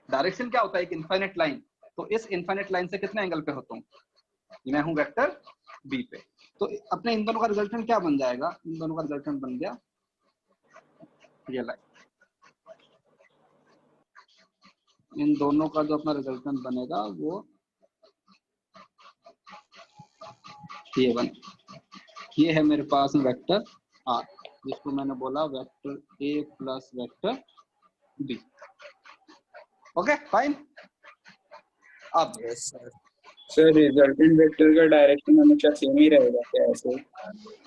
डायरेक्शन क्या होता है, एक इनफाइनाइट लाइन। तो इस इनफाइनाइट लाइन से कितने एंगल पे होता हूँ, मैं हूँ वेक्टर बी पे। तो अपने इन दोनों का रिजल्टेंट क्या बन जाएगा, इन दोनों का रिजल्टेंट बन गया ये लाइन। इन दोनों का जो अपना रिजल्टेंट बनेगा वो ये बन, ये है मेरे पास वेक्टर आर, जिसको मैंने बोला vector A plus vector B. Okay fine. अब yes sir. Sir resultant vector का डायरेक्शन हमेशा सेम ही रहेगा क्या, ऐसे?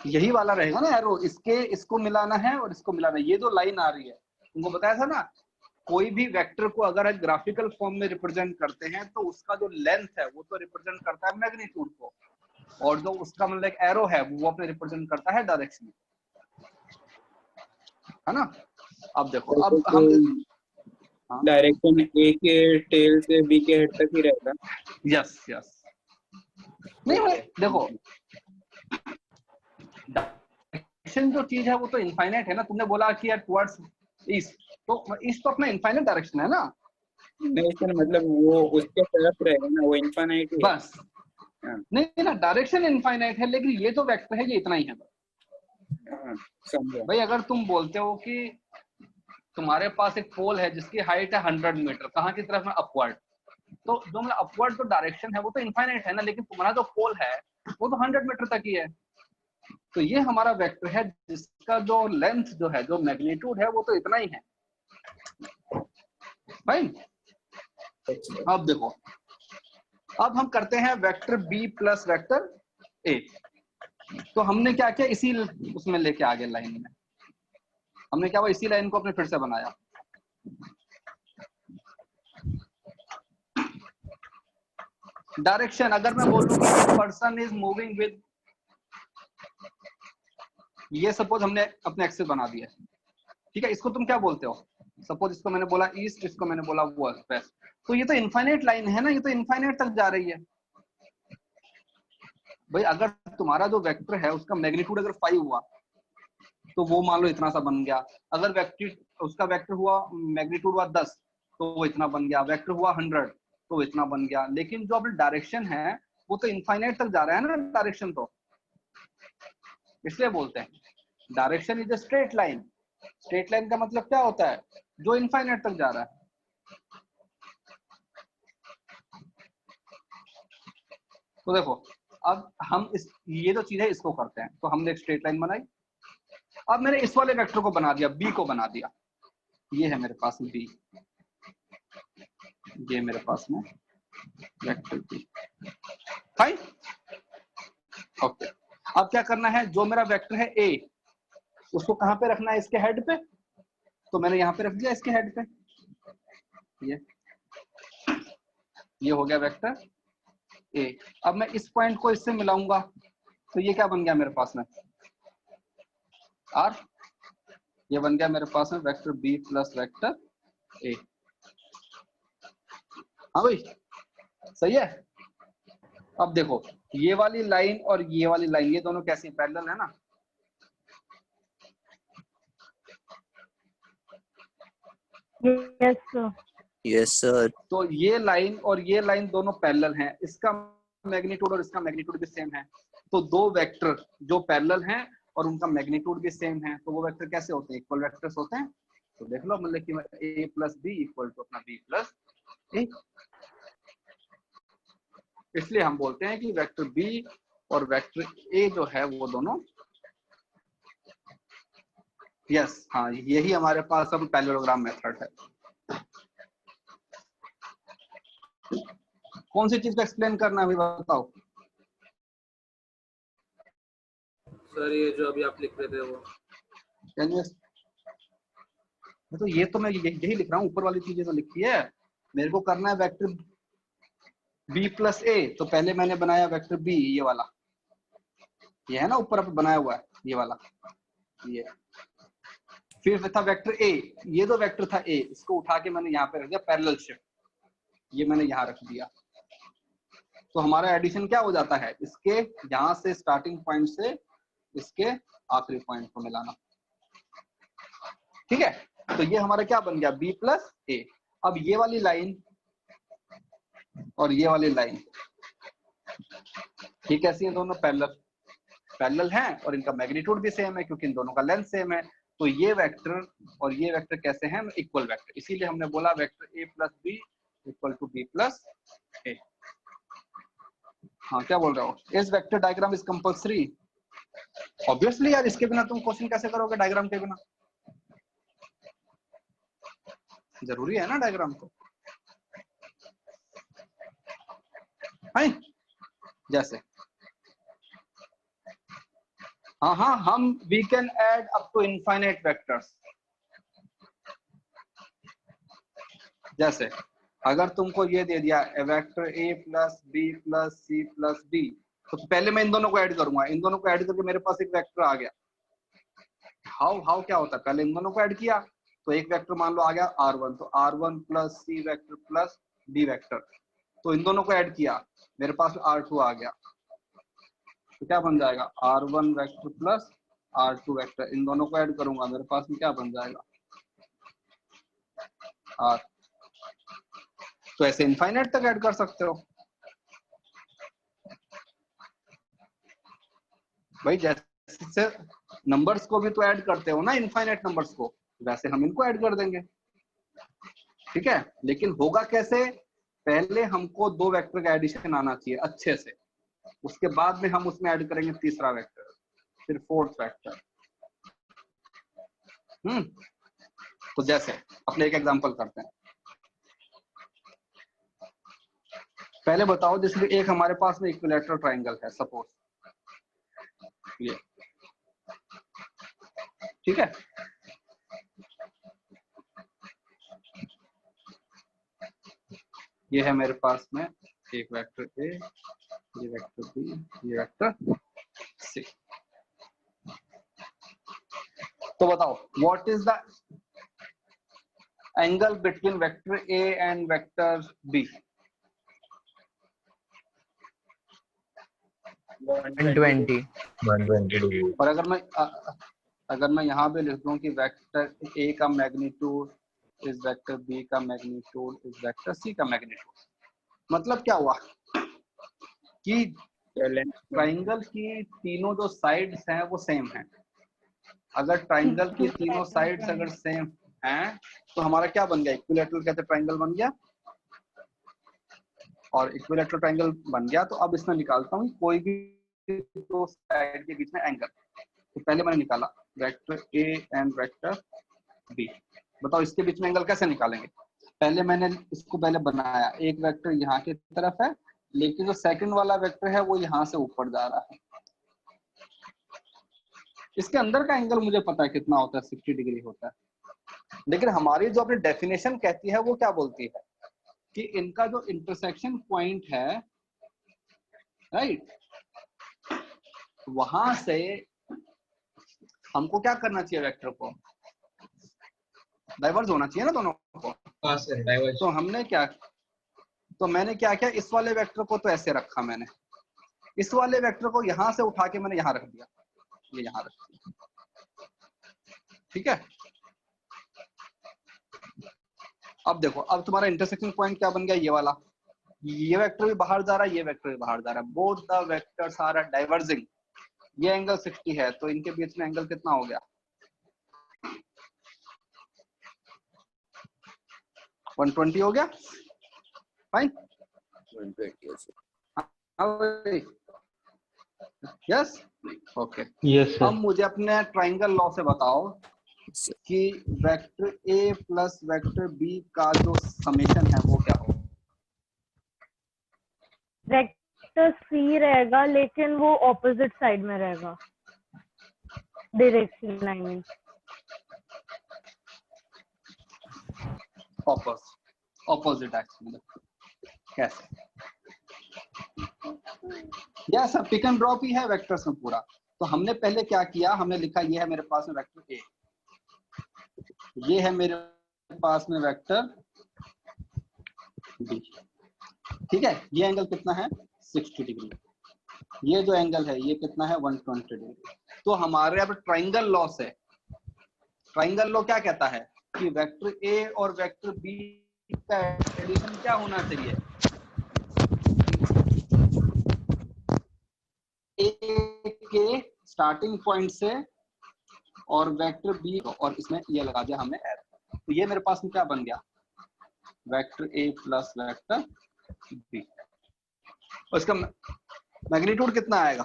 यही वाला रहेगा ना एरो, इसको मिलाना है और इसको मिलाना है। ये जो लाइन आ रही है, तुमको बताया था ना, कोई भी वेक्टर को अगर ग्राफिकल फॉर्म में रिप्रेजेंट करते हैं तो उसका जो लेंथ है वो तो रिप्रेजेंट करता है मैग्नीट्यूड को, और जो उसका मतलब एक एरो है वो अपने रिप्रेजेंट करता है डायरेक्शन, है ना। अब देखो, अब हम डायरेक्शन ए के टेल से बी के हेड तक ही रहेगा। यस यस, नहीं भाई देखो, डायरेक्शन जो चीज है वो तो इनफाइनाइट है ना। तुमने बोला कि यार टुवर्ड्स ईस्ट, तो ईस्ट तो अपना इनफाइनाइट डायरेक्शन है ना। नहीं सर, मतलब वो उसके तरफ रहेगा ना, वो इनफाइनाइट ही है। बस नहीं ना, डायरेक्शन इनफाइनाइट है, लेकिन ये जो वेक्टर है ये इतना ही है। हाँ, समझा। भाई अगर तुम बोलते हो कि तुम्हारे पास एक पोल है जिसकी हाइट है 100 मीटर, कहाँ की तरफ में? अपवर्ड। तो जो मतलब अपवर्ड जो डायरेक्शन है वो तो इनफाइनाइट है ना, लेकिन तुम्हारा जो पोल है वो तो 100 मीटर तक ही है। तो ये हमारा वेक्टर है जिसका जो लेंथ जो है, जो मैग्नीट्यूड है, वो तो इतना ही है भाई। अब देखो, अब हम करते हैं vector B plus vector A. तो हमने क्या किया, इसी उसमें लेके आ गए लाइन में, हमने क्या हुआ, इसी लाइन को अपने फिर से बनाया। डायरेक्शन, अगर मैं बोलूं कि पर्सन इज मूविंग विद, ये सपोज हमने अपने एक्सेस बना दिया, ठीक है, इसको तुम क्या बोलते हो? सपोज इसको मैंने बोला ईस्ट, इसको मैंने बोला वेस्ट, तो ये तो इनफाइनाइट लाइन है ना, ये तो इनफाइनाइट तक जा रही है। भाई अगर तुम्हारा जो वेक्टर है उसका मैग्नीट्यूड अगर 5 हुआ तो वो मान लो इतना सा बन गया। अगर वेक्टर उसका वेक्टर हुआ मैग्नीट्यूड हुआ 10 तो वो इतना बन गया। वेक्टर हुआ 100 तो वो इतना बन गया। लेकिन जो अपनी डायरेक्शन है वो तो इनफाइनाइट तक जा रहा है ना डायरेक्शन, तो इसलिए बोलते हैं direction is a straight line. Straight line का मतलब क्या होता है? जो इनफाइनाइट तक जा रहा है। तो देखो अब हम ये जो चीज है इसको करते हैं। तो हमने एक स्ट्रेट लाइन बनाई, अब मैंने इस वाले वेक्टर को बना दिया, बी को बना दिया। ये है मेरे पास बी, ये मेरे पास में वेक्टर बी, फाइन, ओके। अब क्या करना है, जो मेरा वेक्टर है ए, उसको कहां पे रखना है? इसके हेड पे। तो मैंने यहां पे रख दिया इसके हेड पे। ये हो गया वेक्टर ए। अब मैं इस पॉइंट को इससे मिलाऊंगा, तो ये क्या बन गया मेरे पास में? आर। ये बन गया मेरे पास में vector B plus vector A. हाँ भाई सही है। अब देखो ये वाली लाइन और ये वाली लाइन, ये दोनों कैसी पैरेलल है ना? Yes sir. Yes sir. तो ये लाइन और ये लाइन दोनों पैरेलल हैं, इसका मैग्नीट्यूड और इसका मैग्नीट्यूड भी सेम है। तो दो वेक्टर जो पैरेलल हैं और उनका मैग्नीट्यूड भी सेम है, तो वो वेक्टर कैसे होते हैं? इक्वल वेक्टर्स होते हैं। तो देख लो, मतलब कि a plus B equal to अपना b प्लस ए। इसलिए हम बोलते हैं कि वेक्टर b और वेक्टर a जो है वो दोनों, यस हाँ, यही हमारे पास अब पैरेललोग्राम मेथड है। कौन सी चीज को एक्सप्लेन करना है अभी बताओ? सर ये जो अभी आप लिख रहे थे वो। तो ये तो मैं यही लिख रहा हूँ, ऊपर वाली चीजें तो लिखी है। मेरे को करना है वेक्टर b प्लस ए। तो पहले मैंने बनाया वेक्टर b, ये वाला, ये है ना ऊपर बनाया हुआ है ये वाला, ये। फिर था वेक्टर a, ये जो वेक्टर था a, इसको उठा के मैंने यहाँ पे रख दिया पैरेलल शिफ्ट, ये मैंने यहाँ रख दिया। तो हमारा एडिशन क्या हो जाता है? इसके यहाँ से स्टार्टिंग पॉइंट से इसके आखिरी पॉइंट को मिलाना, ठीक है। तो ये हमारा क्या बन गया? b प्लस ए। अब ये वाली लाइन और ये वाली लाइन, ये कैसी है? दोनों पैरेलल हैं और इनका मैग्नीट्यूड भी सेम है क्योंकि इन दोनों का लेंथ सेम है। तो ये वेक्टर और ये वेक्टर कैसे हैं? Equal vector. इसीलिए हमने बोला vector a plus B equal to b plus A. हाँ क्या बोल रहे हो? इस vector diagram is compulsory. Obviously यार, इसके बिना तुम क्वेश्चन कैसे करोगे? डायग्राम के बिना जरूरी है ना डायग्राम तो। है जैसे हाँ हम we can add up to infinite vectors. जैसे अगर तुमको ये दे दिया vector a plus B plus C plus D, तो पहले मैं इन दोनों को ऐड करूंगा। इन दोनों को ऐड करके मेरे पास एक वेक्टर आ गया। हाउ क्या होता है? पहले इन दोनों को ऐड किया तो एक वेक्टर मान लो आ गया r1, तो r1 plus C vector plus d vector. तो इन दोनों को ऐड किया, मेरे पास r2 आ गया। तो क्या बन जाएगा? r1 vector plus r2 vector. इन दोनों को ऐड करूंगा, मेरे पास में क्या बन जाएगा? r। तो ऐसे इनफाइनाइट तक ऐड कर सकते हो भाई। जैसे नंबर्स को भी तो ऐड करते हो ना, इनफाइनाइट नंबर्स को, वैसे हम इनको ऐड कर देंगे, ठीक है। लेकिन होगा कैसे, पहले हमको दो वेक्टर का एडिशन आना चाहिए अच्छे से, उसके बाद में हम उसमें ऐड करेंगे तीसरा वेक्टर, फिर फोर्थ वेक्टर। तो जैसे अपने एक एग्जांपल करते हैं। पहले बताओ, जिसमें एक हमारे पास में इक्विलैटरल ट्रायंगल है सपोज ये, ठीक है। ये है मेरे पास में एक वेक्टर ए, ये वेक्टर बी, ये वेक्टर सी। तो बताओ what is the angle between vector A and vector B? 120। 120 degree. और अगर मैं यहाँ पे लिख दूं कि वेक्टर ए का मैग्नीट्यूड इज वेक्टर बी का मैग्नीट्यूड इज वेक्टर सी का मैग्नीट्यूड, मतलब क्या हुआ कि ट्राइंगल की तीनों जो साइड्स हैं वो सेम हैं। अगर ट्राइंगल की तीनों साइड्स अगर सेम हैं तो हमारा क्या बन गया, इक्विलैटरल कहते ट्राइंगल बन गया। और इक्विलैटरल ट्राइंगल बन गया तो अब इसमें निकालता हूँ कोई भी दो साइड के बीच में एंगल। तो पहले मैंने निकाला vector A and vector B. बताओ इसके बीच में एंगल कैसे निकालेंगे? पहले मैंने इसको पहले बनाया, एक वेक्टर यहाँ की तरफ है, लेकिन जो सेकंड वाला वेक्टर है वो यहाँ से ऊपर जा रहा है। इसके अंदर का एंगल मुझे पता है कितना होता है, 60 डिग्री होता है। लेकिन हमारी जो अपनी डेफिनेशन कहती है वो क्या बोलती है कि इनका जो इंटरसेक्शन पॉइंट है, राइट, वहां से हमको क्या करना चाहिए, वेक्टर को डाइवर्ज होना चाहिए ना दोनों को। हाँ सर, डाइवर्ज। तो हमने क्या, तो मैंने क्या किया, इस वाले वेक्टर को तो ऐसे रखा मैंने, इस वाले वेक्टर को यहां से उठा के मैंने यहां रख दिया, ये यहां रख दिया, ठीक है। अब देखो, अब तुम्हारा इंटरसेक्शन पॉइंट क्या बन गया, ये वाला। ये वेक्टर भी बाहर जा रहा है, ये वेक्टर भी बाहर जा रहा है, both the vectors are diverging. ये एंगल 60 है तो इनके बीच में एंगल कितना हो गया, 120 हो गया, फाइन। 120। Yes, okay. यस अब मुझे अपने ट्राइंगल लॉ से बताओ कि vector A plus vector B का जो समेशन है वो क्या होगा? वेक्टर सी रहेगा लेकिन वो ऑपोजिट साइड में रहेगा, डायरेक्शन लाइन में। ऑपोजिट एक्सिस कैसे? यस, पिक एंड ड्रॉप ही है वेक्टर्स में पूरा। तो हमने पहले क्या किया, हमने लिखा ये है मेरे पास में वेक्टर ए, ये है मेरे पास में वेक्टर बी, ठीक है। ये एंगल कितना है, 60 डिग्री। ये जो एंगल है ये कितना है, 120 डिग्री। तो हमारे अब ट्राइंगल लॉ से, ट्राइंगल लॉ क्या कहता है कि वेक्टर ए और वेक्टर बी का एडिशन क्या होना चाहिए, ए के स्टार्टिंग पॉइंट से और वेक्टर बी, और इसमें ये लगा दिया हमने एरो। तो ये मेरे पास में क्या बन गया, vector A plus vector B. और इसका मैग्नीट्यूड कितना आएगा,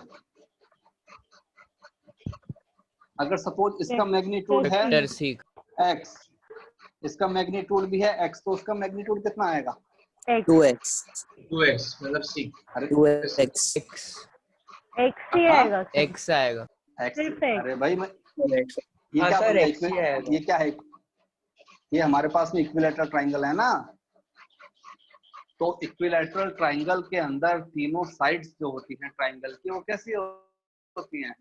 अगर सपोज इसका मैग्नीट्यूड है x, इसका मैग्नीट्यूड भी है x, तो उसका मैग्नीट्यूड कितना आएगा, 2x। 2x मतलब c। अरे 2x। x ही आएगा, x आएगा। x, सिर्फ x। अरे भाई मैं ये हाँ क्या सर, बन गया, x ही आएगा। ये क्या है, ये हमारे पास में इक्विलैटरल ट्राइंगल है ना। तो इक्विलैटरल ट्राइंगल के अंदर तीनों साइड्स जो होती हैं ट्राइंगल की, वो कैसी होती हैं,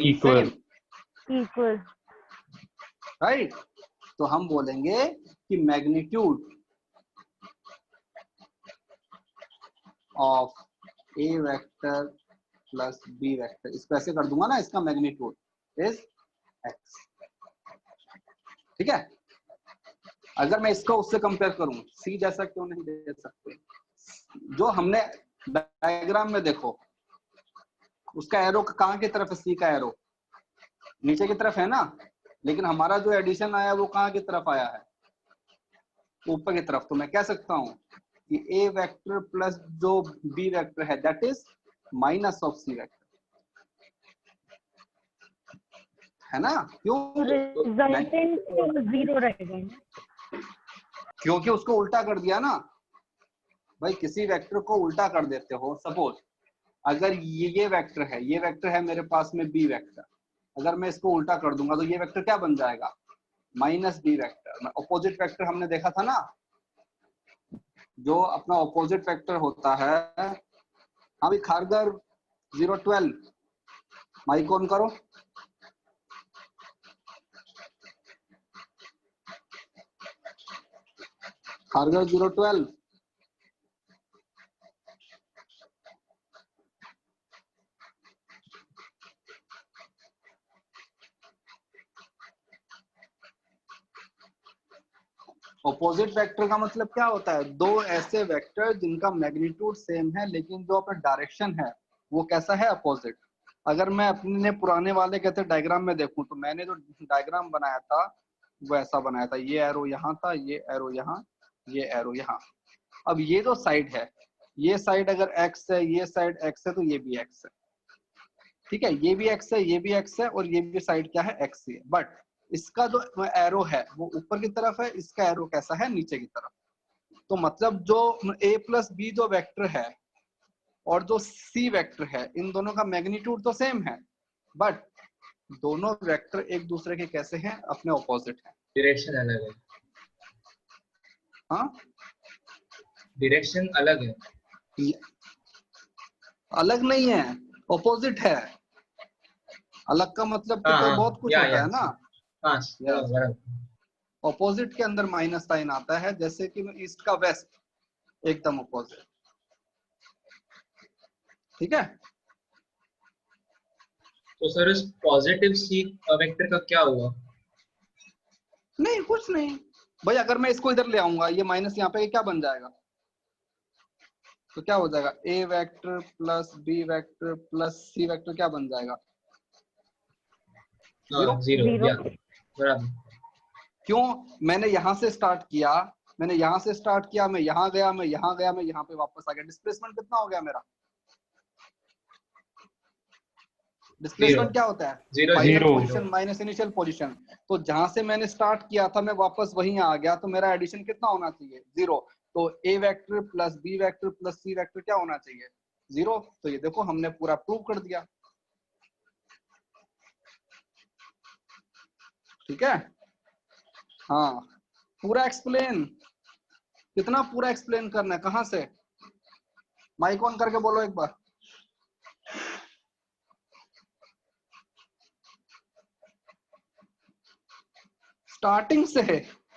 इक्वल। इक्वल। राइट। तो हम बोलेंगे कि magnitude of A vector plus B vector, इसको ऐसे कर दूंगा ना, इसका मैग्नीट्यूड इज x, ठीक है। अगर मैं इसका उससे कंपेयर करूं, सी जैसा क्यों नहीं दे सकते? जो हमने डायग्राम में देखो, उसका एरो कहाँ की तरफ है? सी का एरो नीचे की तरफ है ना, लेकिन हमारा जो एडिशन आया वो कहाँ की तरफ आया है? ऊपर की तरफ। तो मैं कह सकता हूँ कि ए वेक्टर प्लस जो बी वेक्टर है that is minus of C vector, है ना? क्यों? रिजल्टेंट 0 रहेगा ना, क्योंकि उसको उल्टा कर दिया ना भाई। किसी वेक्टर को उल्टा कर देते हो, सपोज अगर ये वेक्टर है, ये वेक्टर है मेरे पास में बी वेक्टर, अगर मैं इसको उल्टा कर दूंगा तो ये वेक्टर क्या बन जाएगा? Minus B vector. Opposite vector हमने देखा था ना, जो अपना ऑपोजिट वेक्टर होता है। हाँ भी खारगर 012 माइक ऑन करो। खारगर 012 ऑपोजिट वेक्टर का मतलब क्या होता है? दो ऐसे वेक्टर जिनका मैग्नीट्यूड सेम है लेकिन जो अपना डायरेक्शन है वो कैसा है? अपोजिट। अगर मैं अपने पुराने वाले कहते डायग्राम में देखूं तो मैंने जो डायग्राम बनाया था वो ऐसा बनाया था, ये एरो यहाँ था, ये एरो यहाँ, ये एरो यहाँ। अब ये जो साइड है, ये साइड अगर x है, ये साइड x है, तो ये भी x है, ठीक है? ये भी x है, ये भी x है, और ये भी साइड क्या है? x ही है। बट इसका जो एरो है वो ऊपर की तरफ है, इसका एरो कैसा है? नीचे की तरफ। तो मतलब जो a प्लस बी जो वेक्टर है और जो c वेक्टर है, इन दोनों का मैग्नीट्यूड तो सेम है, बट दोनों वेक्टर एक दूसरे के कैसे हैं? अपने ऑपोजिट हैं। डायरेक्शन अलग है। हाँ, डायरेक्शन अलग है। अलग नहीं है, ऑपोजिट है। अलग का मतलब कि तो बहुत कुछ होता है ना। हाँ, बराबर। ऑपोजिट के अंदर माइनस साइन आता है, जैसे कि ईस्ट का वेस्ट, एकदम ऑपोजिट, ठीक है? तो सर इस पॉजिटिव सी वेक्टर का क्या हुआ? नहीं, कुछ नहीं भाई। अगर मैं इसको इधर ले आऊंगा, ये माइनस यहाँ पे क्या बन जाएगा? तो क्या हो जाएगा? A vector plus B vector plus C vector क्या बन जाएगा? जीरो। बराबर। क्यों? मैंने यहां से स्टार्ट किया, मैं यहाँ गया, मैं यहाँ पे वापस आ गया। डिस्प्लेसमेंट कितना हो गया मेरा? डिस्प्लेसमेंट क्या होता है? Final position minus initial position. तो जहां से मैंने स्टार्ट किया था मैं वापस वहीं आ गया, तो मेरा एडिशन कितना होना चाहिए? 0। तो A vector plus B vector plus C vector क्या होना चाहिए? 0। तो ये देखो हमने पूरा प्रूव कर दिया, ठीक है? हाँ, पूरा एक्सप्लेन। कितना पूरा एक्सप्लेन करना है? कहां से? माइक ऑन करके बोलो एक बार। स्टार्टिंग से।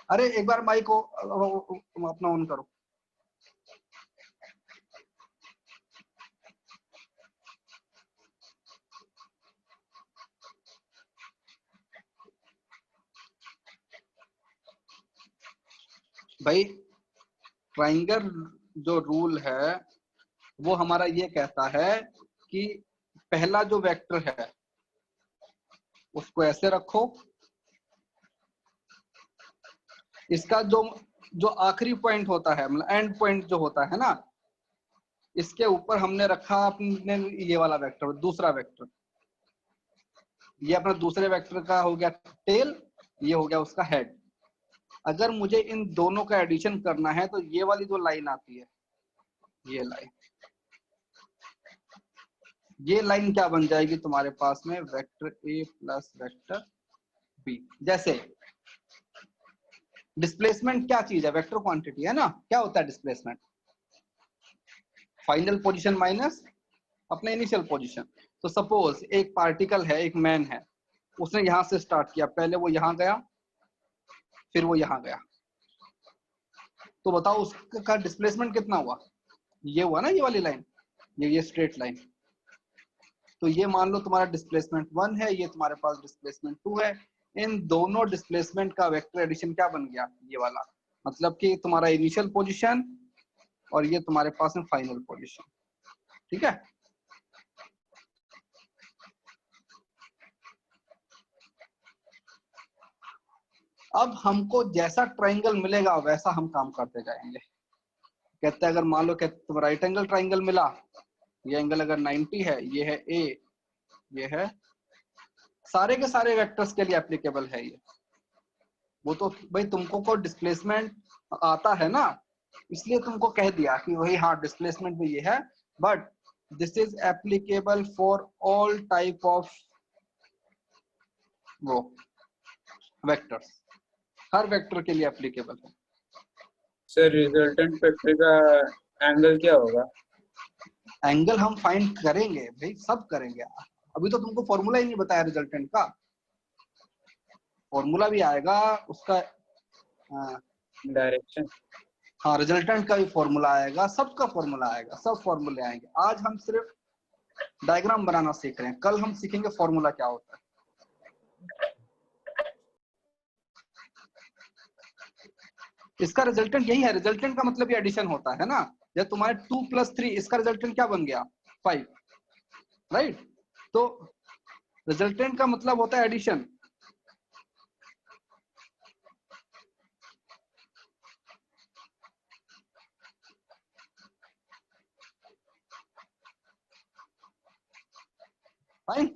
अरे एक बार माइक को अपना ऑन करो। भाई ट्राइंगल जो रूल है वो हमारा ये कहता है कि पहला जो वेक्टर है उसको ऐसे रखो, इसका जो आखिरी पॉइंट होता है, मतलब एंड पॉइंट जो होता है ना, इसके ऊपर हमने रखा अपने ये वाला वेक्टर, दूसरा वेक्टर। ये अपना दूसरे वेक्टर का हो गया टेल, ये हो गया उसका हेड। अगर मुझे इन दोनों का एडिशन करना है तो ये वाली जो लाइन आती है, ये लाइन क्या बन जाएगी तुम्हारे पास में? Vector A plus vector B. जैसे डिस्प्लेसमेंट क्या चीज है? वेक्टर क्वांटिटी है ना। क्या होता है डिस्प्लेसमेंट? फाइनल पोजीशन माइनस अपने इनिशियल पोजीशन। तो सपोज एक पार्टिकल है, एक मैन है, उसने यहां से स्टार्ट किया, पहले वो यहां गया, फिर वो यहां गया। तो बताओ उसका डिस्प्लेसमेंट कितना हुआ? ये हुआ ना, ये वाली लाइन, ये स्ट्रेट लाइन। तो ये मान लो तुम्हारा डिस्प्लेसमेंट 1 है, ये तुम्हारे पास डिस्प्लेसमेंट 2 है। इन दोनों डिस्प्लेसमेंट का वेक्टर एडिशन क्या बन गया, ये वाला, मतलब कि तुम्हारा इनिशियल पोजीशन और ये तुम्हारे पास में फाइनल पोजीशन। ठीक है, अब हमको जैसा ट्रायंगल मिलेगा वैसा हम काम करते जाएंगे। कहते हैं अगर मान लो कहते राइट एंगल ट्रायंगल मिला, ये एंगल अगर 90 है, ये है ए, ये है, सारे के सारे वेक्टर्स के लिए एप्लीकेबल है ये। वो तो भाई तुमको को डिस्प्लेसमेंट आता है ना, इसलिए तुमको कह दिया कि वही हाँ डिस्प्लेसमेंट भी ये है, but this is applicable for all type of वो वेक्टर्स, हर वेक्टर के लिए एप्लीकेबल है। सर रिजल्टेंट वेक्टर का एंगल क्या होगा? एंगल हम फाइंड करेंगे भाई, सब करेंगे। अभी तो तुमको फॉर्मूला ही नहीं बताया रिजल्टेंट का, फॉर्मूला भी आएगा उसका, डायरेक्शन, हाँ रिजल्टेंट का भी फॉर्मूला आएगा, सबका फॉर्मूला आएगा, सब फॉर्मूले आएंगे। आज हम सिर्फ डायग्राम बनाना सीख रहे हैं, कल हम सीखेंगे फॉर्मूला क्या होता है। इसका रिजल्टेंट यही है, रिजल्टेंट का मतलब ये एडिशन होता है ना, जब तुम्हारे 2 + 3 इसका रिजल्टेंट क्या बन गया 5, राइट? तो रिजल्टेंट का मतलब होता है addition. Fine,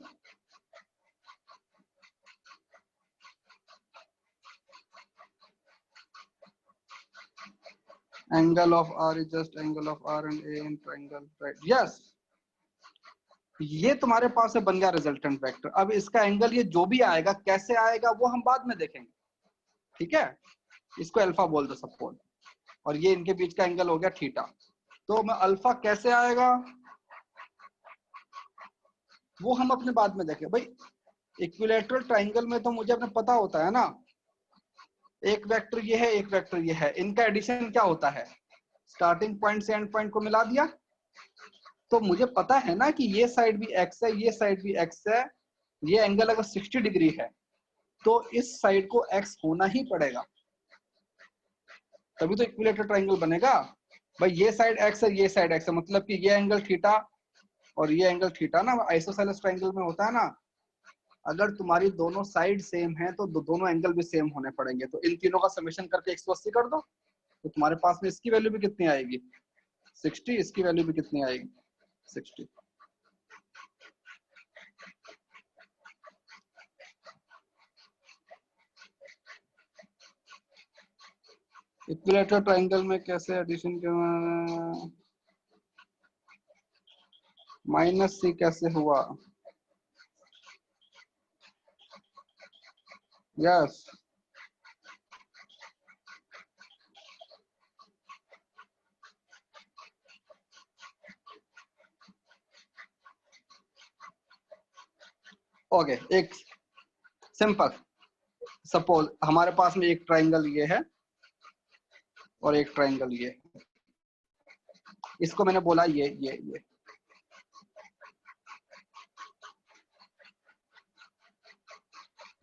angle of R is just angle of R and A in triangle, right? Yes, ये तुम्हारे पास से बन गया रिजल्टेंट वेक्टर। अब इसका एंगल ये जो भी आएगा कैसे आएगा वो हम बाद में देखेंगे, ठीक है? इसको अल्फा बोल दो सपोज, और ये इनके बीच का एंगल हो गया थीटा। तो मैं अल्फा कैसे आएगा वो हम अपने बाद में देखें। भाई इक्विलैटरल ट्राइंगल में तो मुझे अपने पता होता है ना, एक वेक्टर ये है, एक वेक्टर ये है, इनका एडिशन क्या होता है, स्टार्टिंग पॉइंट से एंड पॉइंट को मिला दिया। तो मुझे पता है ना कि ये साइड भी x है, ये साइड भी x है, ये एंगल अगर 60 डिग्री है तो इस साइड को x होना ही पड़ेगा, तभी तो इक्विलैटरल ट्राइंगल बनेगा। भाई ये साइड x है, ये साइड x है, मतलब कि ये एंगल थीटा और ये एंगल थीटा ना आइसोसेलेस ट्राइंगल में होता है ना। अगर तुम्हारी दोनों साइड सेम है तो दोनों एंगल भी सेम होने पड़ेंगे। तो इन तीनों का समेशन करके 180 कर दो, तो तुम्हारे पास में इसकी वैल्यू भी कितनी आएगी 60, इसकी वैल्यू भी कितनी आएगी 60। इक्विलैटरल ट्राइंगल में कैसे एडिशन के -c कैसे हुआ? Yes, okay. एक सिंपल, सपोज हमारे पास में एक ट्राइंगल ये है और एक ट्राइंगल ये है, इसको मैंने बोला ये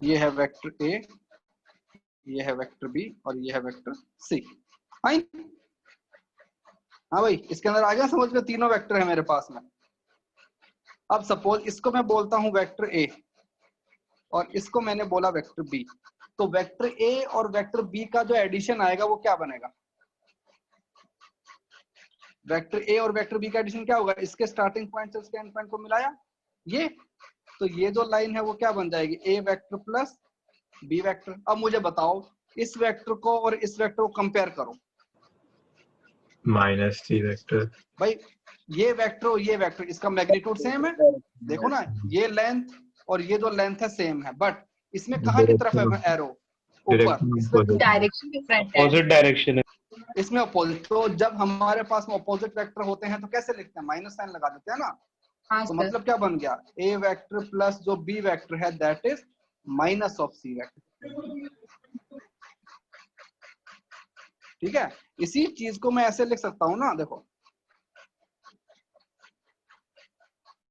ये है वेक्टर ए, ये है वेक्टर बी और ये है वेक्टर सी। फाइन, हाँ भाई इसके अंदर आ गया समझ में, तीनों वेक्टर है मेरे पास में। अब सपोज इसको मैं बोलता हूं वेक्टर ए और इसको मैंने बोला वेक्टर बी, तो वेक्टर ए और वेक्टर बी का जो एडिशन आएगा वो क्या बनेगा? वेक्टर ए और वेक्टर बी का एडिशन क्या होगा, इसके स्टार्टिंग पॉइंट से उसके एंड पॉइंट को मिलाया ये, तो ये जो लाइन है वो क्या बन जाएगी, ए वेक्टर प्लस बी वेक्टर। अब मुझे बताओ इस वेक्टर को और इस वेक्टर को कंपेयर करो, -c वेक्टर। भाई ये वेक्टर और ये वेक्टर इसका मैग्नीट्यूड सेम है, देखो ना ये लेंथ और ये जो लेंथ है सेम है, बट इसमें कहाँ की तरफ है एरो, ऊपर, डायरेक्शन डिफरेंट है, अपोजिट डायरेक्शन है इसमें अपोजिट। तो जब हमारे पास में अपोजिट वेक्टर होते हैं तो कैसे लिखते हैं, माइनस साइन लगा देते हैं ना। हाँ तो सर, मतलब क्या बन गया, ए वेक्टर प्लस जो बी वेक्टर है that is minus of C vector. ठीक है, इसी चीज को मैं ऐसे लिख सकता हूं ना, देखो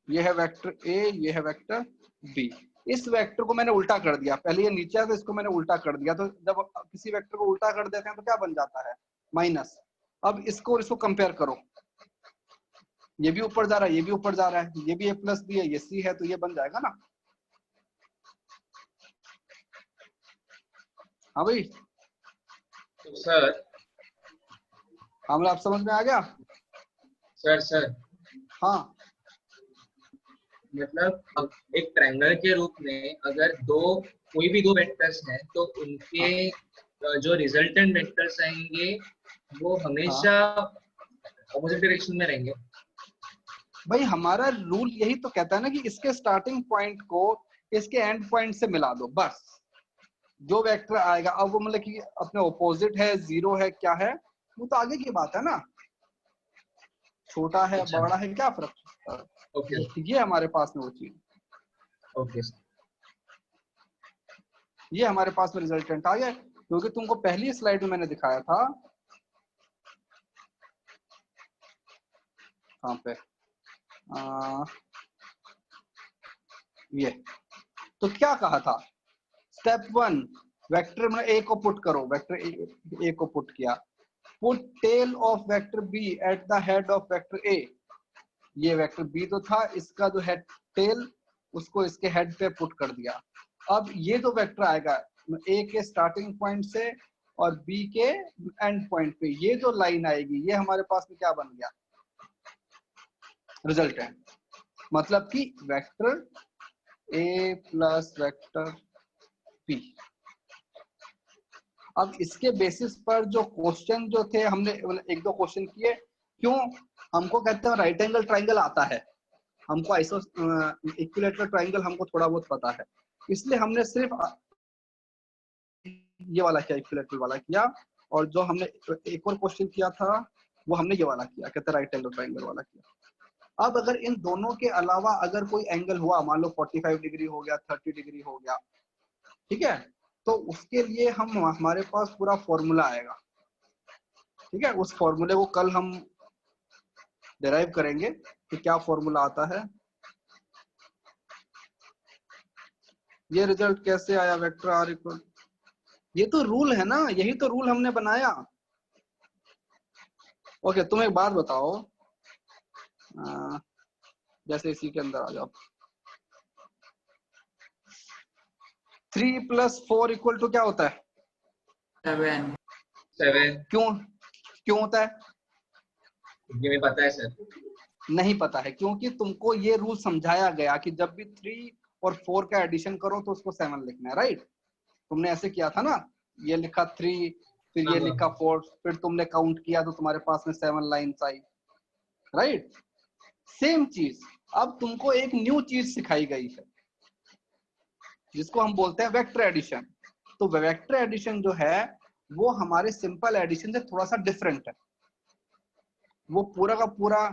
ये है वेक्टर ए, ये है वेक्टर बी, इस वेक्टर को मैंने उल्टा कर दिया, पहले ये नीचे था इसको मैंने उल्टा कर दिया, तो जब किसी वेक्टर को उल्टा कर देते हैं तो क्या बन जाता है, माइनस। अब इसको और इसको कंपेयर करो, ये भी ऊपर जा रहा है, ये भी ऊपर जा रहा है, ये भी a प्लस बी है, ये c है, तो ये बन जाएगा ना। हाँ भाई, तो सर मामला आप समझ में आ गया? सर हाँ, मतलब अब एक ट्रायंगल के रूप में अगर कोई भी दो वेक्टर्स हैं तो उनके जो रिजल्टेंट वेक्टर्स आएंगे वो हमेशा ऑपोजिट डायरेक्शन में रहेंगे। भाई हमारा रूल यही तो कहता है ना कि इसके स्टार्टिंग पॉइंट को इसके एंड पॉइंट से मिला दो, बस जो वेक्टर आएगा। अब वो मतलब कि अपने ऑपोजिट है, जीरो है, क्या है, वो तो आगे की बात है ना, छोटा है अच्छा। बड़ा है, क्या फर्क। ओके ये हमारे पास में वो चीज, ओके ये हमारे पास में रिजल्टेंट आ गया, क्योंकि तुमको पहली स्लाइड में मैंने दिखाया था, कहाँ पे, ये तो क्या कहा था, स्टेप 1 वेक्टर में ए को पुट करो, वेक्टर ए को पुट किया, put tail of vector B at the head of vector A. ये वेक्टर बी तो था, इसका जो है टेल उसको इसके हेड पे पुट कर दिया। अब ये जो वेक्टर आएगा ए के स्टार्टिंग पॉइंट से और बी के एंड पॉइंट पे, ये जो लाइन आएगी ये हमारे पास में क्या बन गया, रिजल्टेंट। मतलब कि vector A plus vector B. अब इसके बेसिस पर जो क्वेश्चन जो थे हमने एक दो क्वेश्चन किए, क्यों हमको कहते हैं राइट एंगल ट्राइंगल आता है, हमको आइसो इक्विलैटरल ट्राइंगल हमको थोड़ा बहुत पता है, इसलिए हमने सिर्फ ये वाला किया, इक्विलैटरल वाला किया, और जो हमने एक और क्वेश्चन किया था वो हमने ये वाला किया, कहते हैं राइट एंगल ट्राइंगल वाला किया। अब अगर इन दोनों के अलावा अगर कोई एंगल हुआ, मान लो 45 डिग्री हो गया, 30 डिग्री हो गया, ठीक है, तो उसके लिए हमारे पास पूरा फॉर्मूला आएगा, ठीक है। उस फॉर्मूले को कल हम डिराइव करेंगे कि क्या फॉर्मूला आता है। ये रिजल्ट कैसे आया, वेक्टर आर इक्वल, ये तो रूल है ना, यही तो रूल हमने बनाया। ओके, तुम एक बात बताओ, जैसे इसी के अंदर आ जाओ, 3 + 4 = क्या होता है, 7। क्यों होता है, ये मुझे पता है सर। नहीं पता है, क्योंकि तुमको ये रूल समझाया गया कि जब भी 3 और 4 का एडिशन करो तो उसको 7 लिखना है, राइट। तुमने ऐसे किया था ना, ये लिखा 3, फिर ये लिखा 4, फिर तुमने काउंट किया तो तुम्हारे पास में 7 लाइन्स आई, राइट। सेम चीज अब तुमको एक न्यू चीज सिखाई गई है जिसको हम बोलते हैं वेक्टर एडिशन। तो वेक्टर एडिशन जो है वो हमारे सिंपल एडिशन से थोड़ा सा डिफरेंट है। वो पूरा का पूरा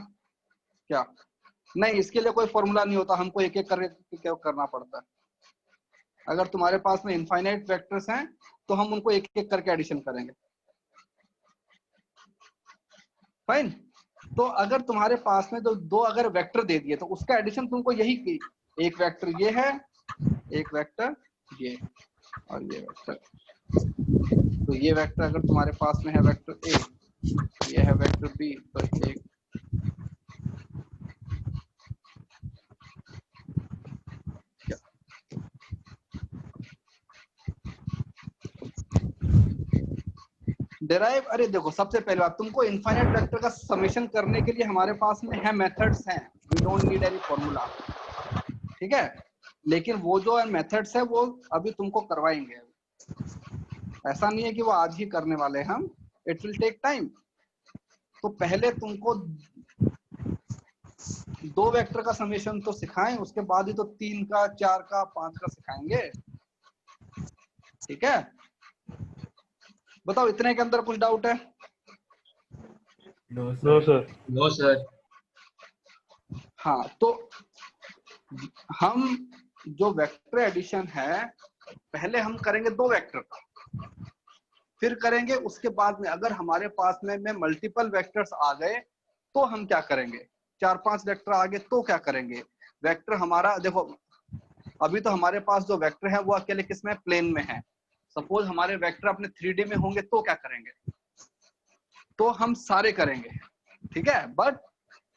क्या नहीं, इसके लिए कोई फॉर्मूला नहीं होता, हमको एक एक करके करना पड़ता है। अगर तुम्हारे पास में इनफाइनाइट वेक्टर्स हैं तो हम उनको एक एक करके एडिशन करेंगे, फाइन। तो अगर तुम्हारे पास में दो अगर वेक्टर दे दिए तो उसका एडिशन तुमको यही की, एक वेक्टर ये है, एक वेक्टर ये, और ये वेक्टर। तो ये वेक्टर अगर तुम्हारे पास में है वेक्टर ए, ये है वेक्टर बी, तो एक डिराइव, अरे देखो सबसे पहले बात, तुमको इनफाइनाइट वेक्टर का समेशन करने के लिए हमारे पास में है मेथड्स हैं, we don't need any formula, ठीक है। लेकिन वो जो मेथड्स है वो अभी तुमको करवाएंगे, ऐसा नहीं है कि वो आज ही करने वाले हैं हम, इट विल टेक टाइम। तो पहले तुमको 2 वेक्टर का समेशन तो सिखाएं, उसके बाद ही तो 3 का, 4 का, 5 का सिखाएंगे, ठीक है। बताओ इतने के अंदर कुछ डाउट है? No sir. No sir. हाँ, तो हम जो वेक्टर एडिशन है पहले हम करेंगे 2 वेक्टर का, फिर करेंगे उसके बाद में अगर हमारे पास में मल्टीपल वेक्टर्स आ गए तो हम क्या करेंगे, 4-5 वेक्टर आ गए तो क्या करेंगे। वेक्टर हमारा देखो अभी तो हमारे पास जो वेक्टर है वो अकेले किसमें, प्लेन में है। सपोज हमारे वेक्टर अपने 3D में होंगे तो क्या करेंगे, तो हम सारे करेंगे, ठीक है, बट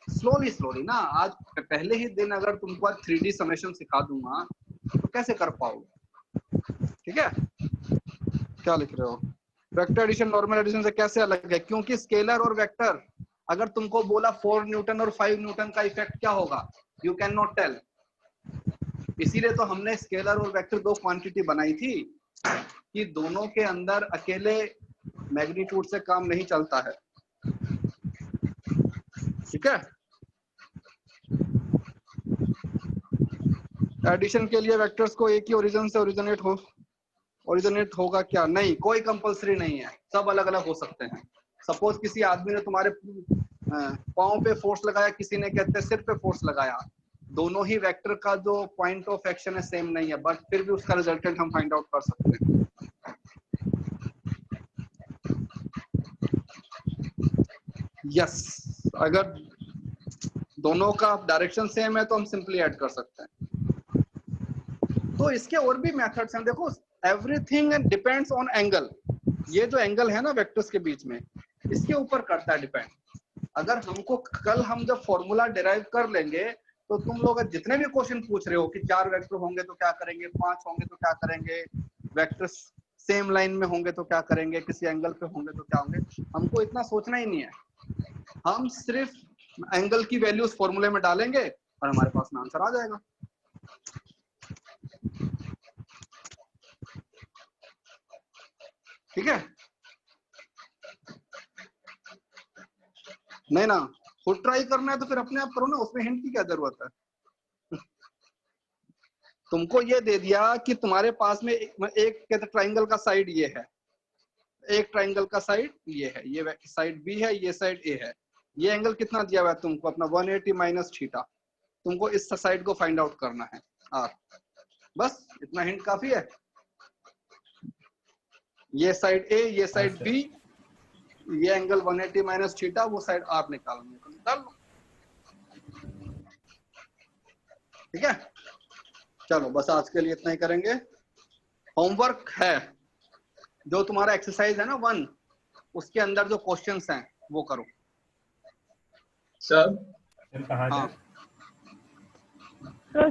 स्लोली स्लोली ना। आज पहले ही दिन अगर तुमको आज 3D समेशन सिखा दूंगा तो कैसे कर पाओगे, ठीक है। क्या लिख रहे हो, वेक्टर एडिशन नॉर्मल एडिशन से कैसे अलग है, क्योंकि स्केलर और वेक्टर, अगर तुमको बोला 4 न्यूटन और 5 न्यूटन का इफेक्ट क्या होगा, यू कैन नॉट टेल। इसीलिए तो हमने स्केलर और वेक्टर दो क्वांटिटी बनाई थी कि दोनों के अंदर अकेले मैग्नीट्यूड से काम नहीं चलता है, ठीक है। एडिशन के लिए वेक्टर्स को एक ही ओरिजिन से ओरिजिनेट होगा क्या, नहीं, कोई कंपलसरी नहीं है, सब अलग अलग हो सकते हैं। सपोज किसी आदमी ने तुम्हारे पाँव पे फोर्स लगाया, किसी ने कहते हैं सिर पे फोर्स लगाया, दोनों ही वेक्टर का जो पॉइंट ऑफ एक्शन है सेम नहीं है, बट फिर भी उसका रिजल्टेंट हम फाइंड आउट कर सकते हैं। यस, अगर दोनों का डायरेक्शन सेम है तो हम सिंपली ऐड कर सकते हैं। तो इसके और भी मेथड्स हैं, देखो एवरीथिंग डिपेंड्स ऑन एंगल। ये जो एंगल है ना वेक्टर्स के बीच में, इसके ऊपर करता है डिपेंड। अगर हमको कल हम जब फॉर्मूला डिराइव कर लेंगे तो तुम लोग जितने भी क्वेश्चन पूछ रहे हो कि 4 वेक्टर होंगे तो क्या करेंगे, 5 होंगे तो क्या करेंगे, वेक्टर्स सेम लाइन में होंगे तो क्या करेंगे, किसी एंगल पे होंगे तो क्या होंगे, हमको इतना सोचना ही नहीं है। हम सिर्फ एंगल की वैल्यू उस फॉर्मूले में डालेंगे और हमारे पास में आंसर आ जाएगा। ठीक है, नहीं ना, खुद ट्राई करना है तो फिर अपने आप करो ना, उसमें हिंट की क्या जरूरत है। तुमको ये दे दिया कि तुम्हारे पास में एक ट्राइंगल का साइड ये है, एक ट्राइंगल का साइड ये है, ये साइड बी है, ये साइड ए है, ये एंगल कितना दिया हुआ है तुमको, अपना 180 माइनस थीटा। तुमको इस साइड को फाइंड आउट करना है आर, बस इतना हिंट काफी है। ये साइड ए, ये साइड बी, ये एंगल 180 माइनस थीटा, वो साइड आर निकालनी है तो निकाल लो, ठीक है। चलो बस आज के लिए इतना ही करेंगे। होमवर्क है जो तुम्हारा एक्सरसाइज है ना 1, उसके अंदर जो क्वेश्चंस हैं वो करो सर। कहाँ हाँ तो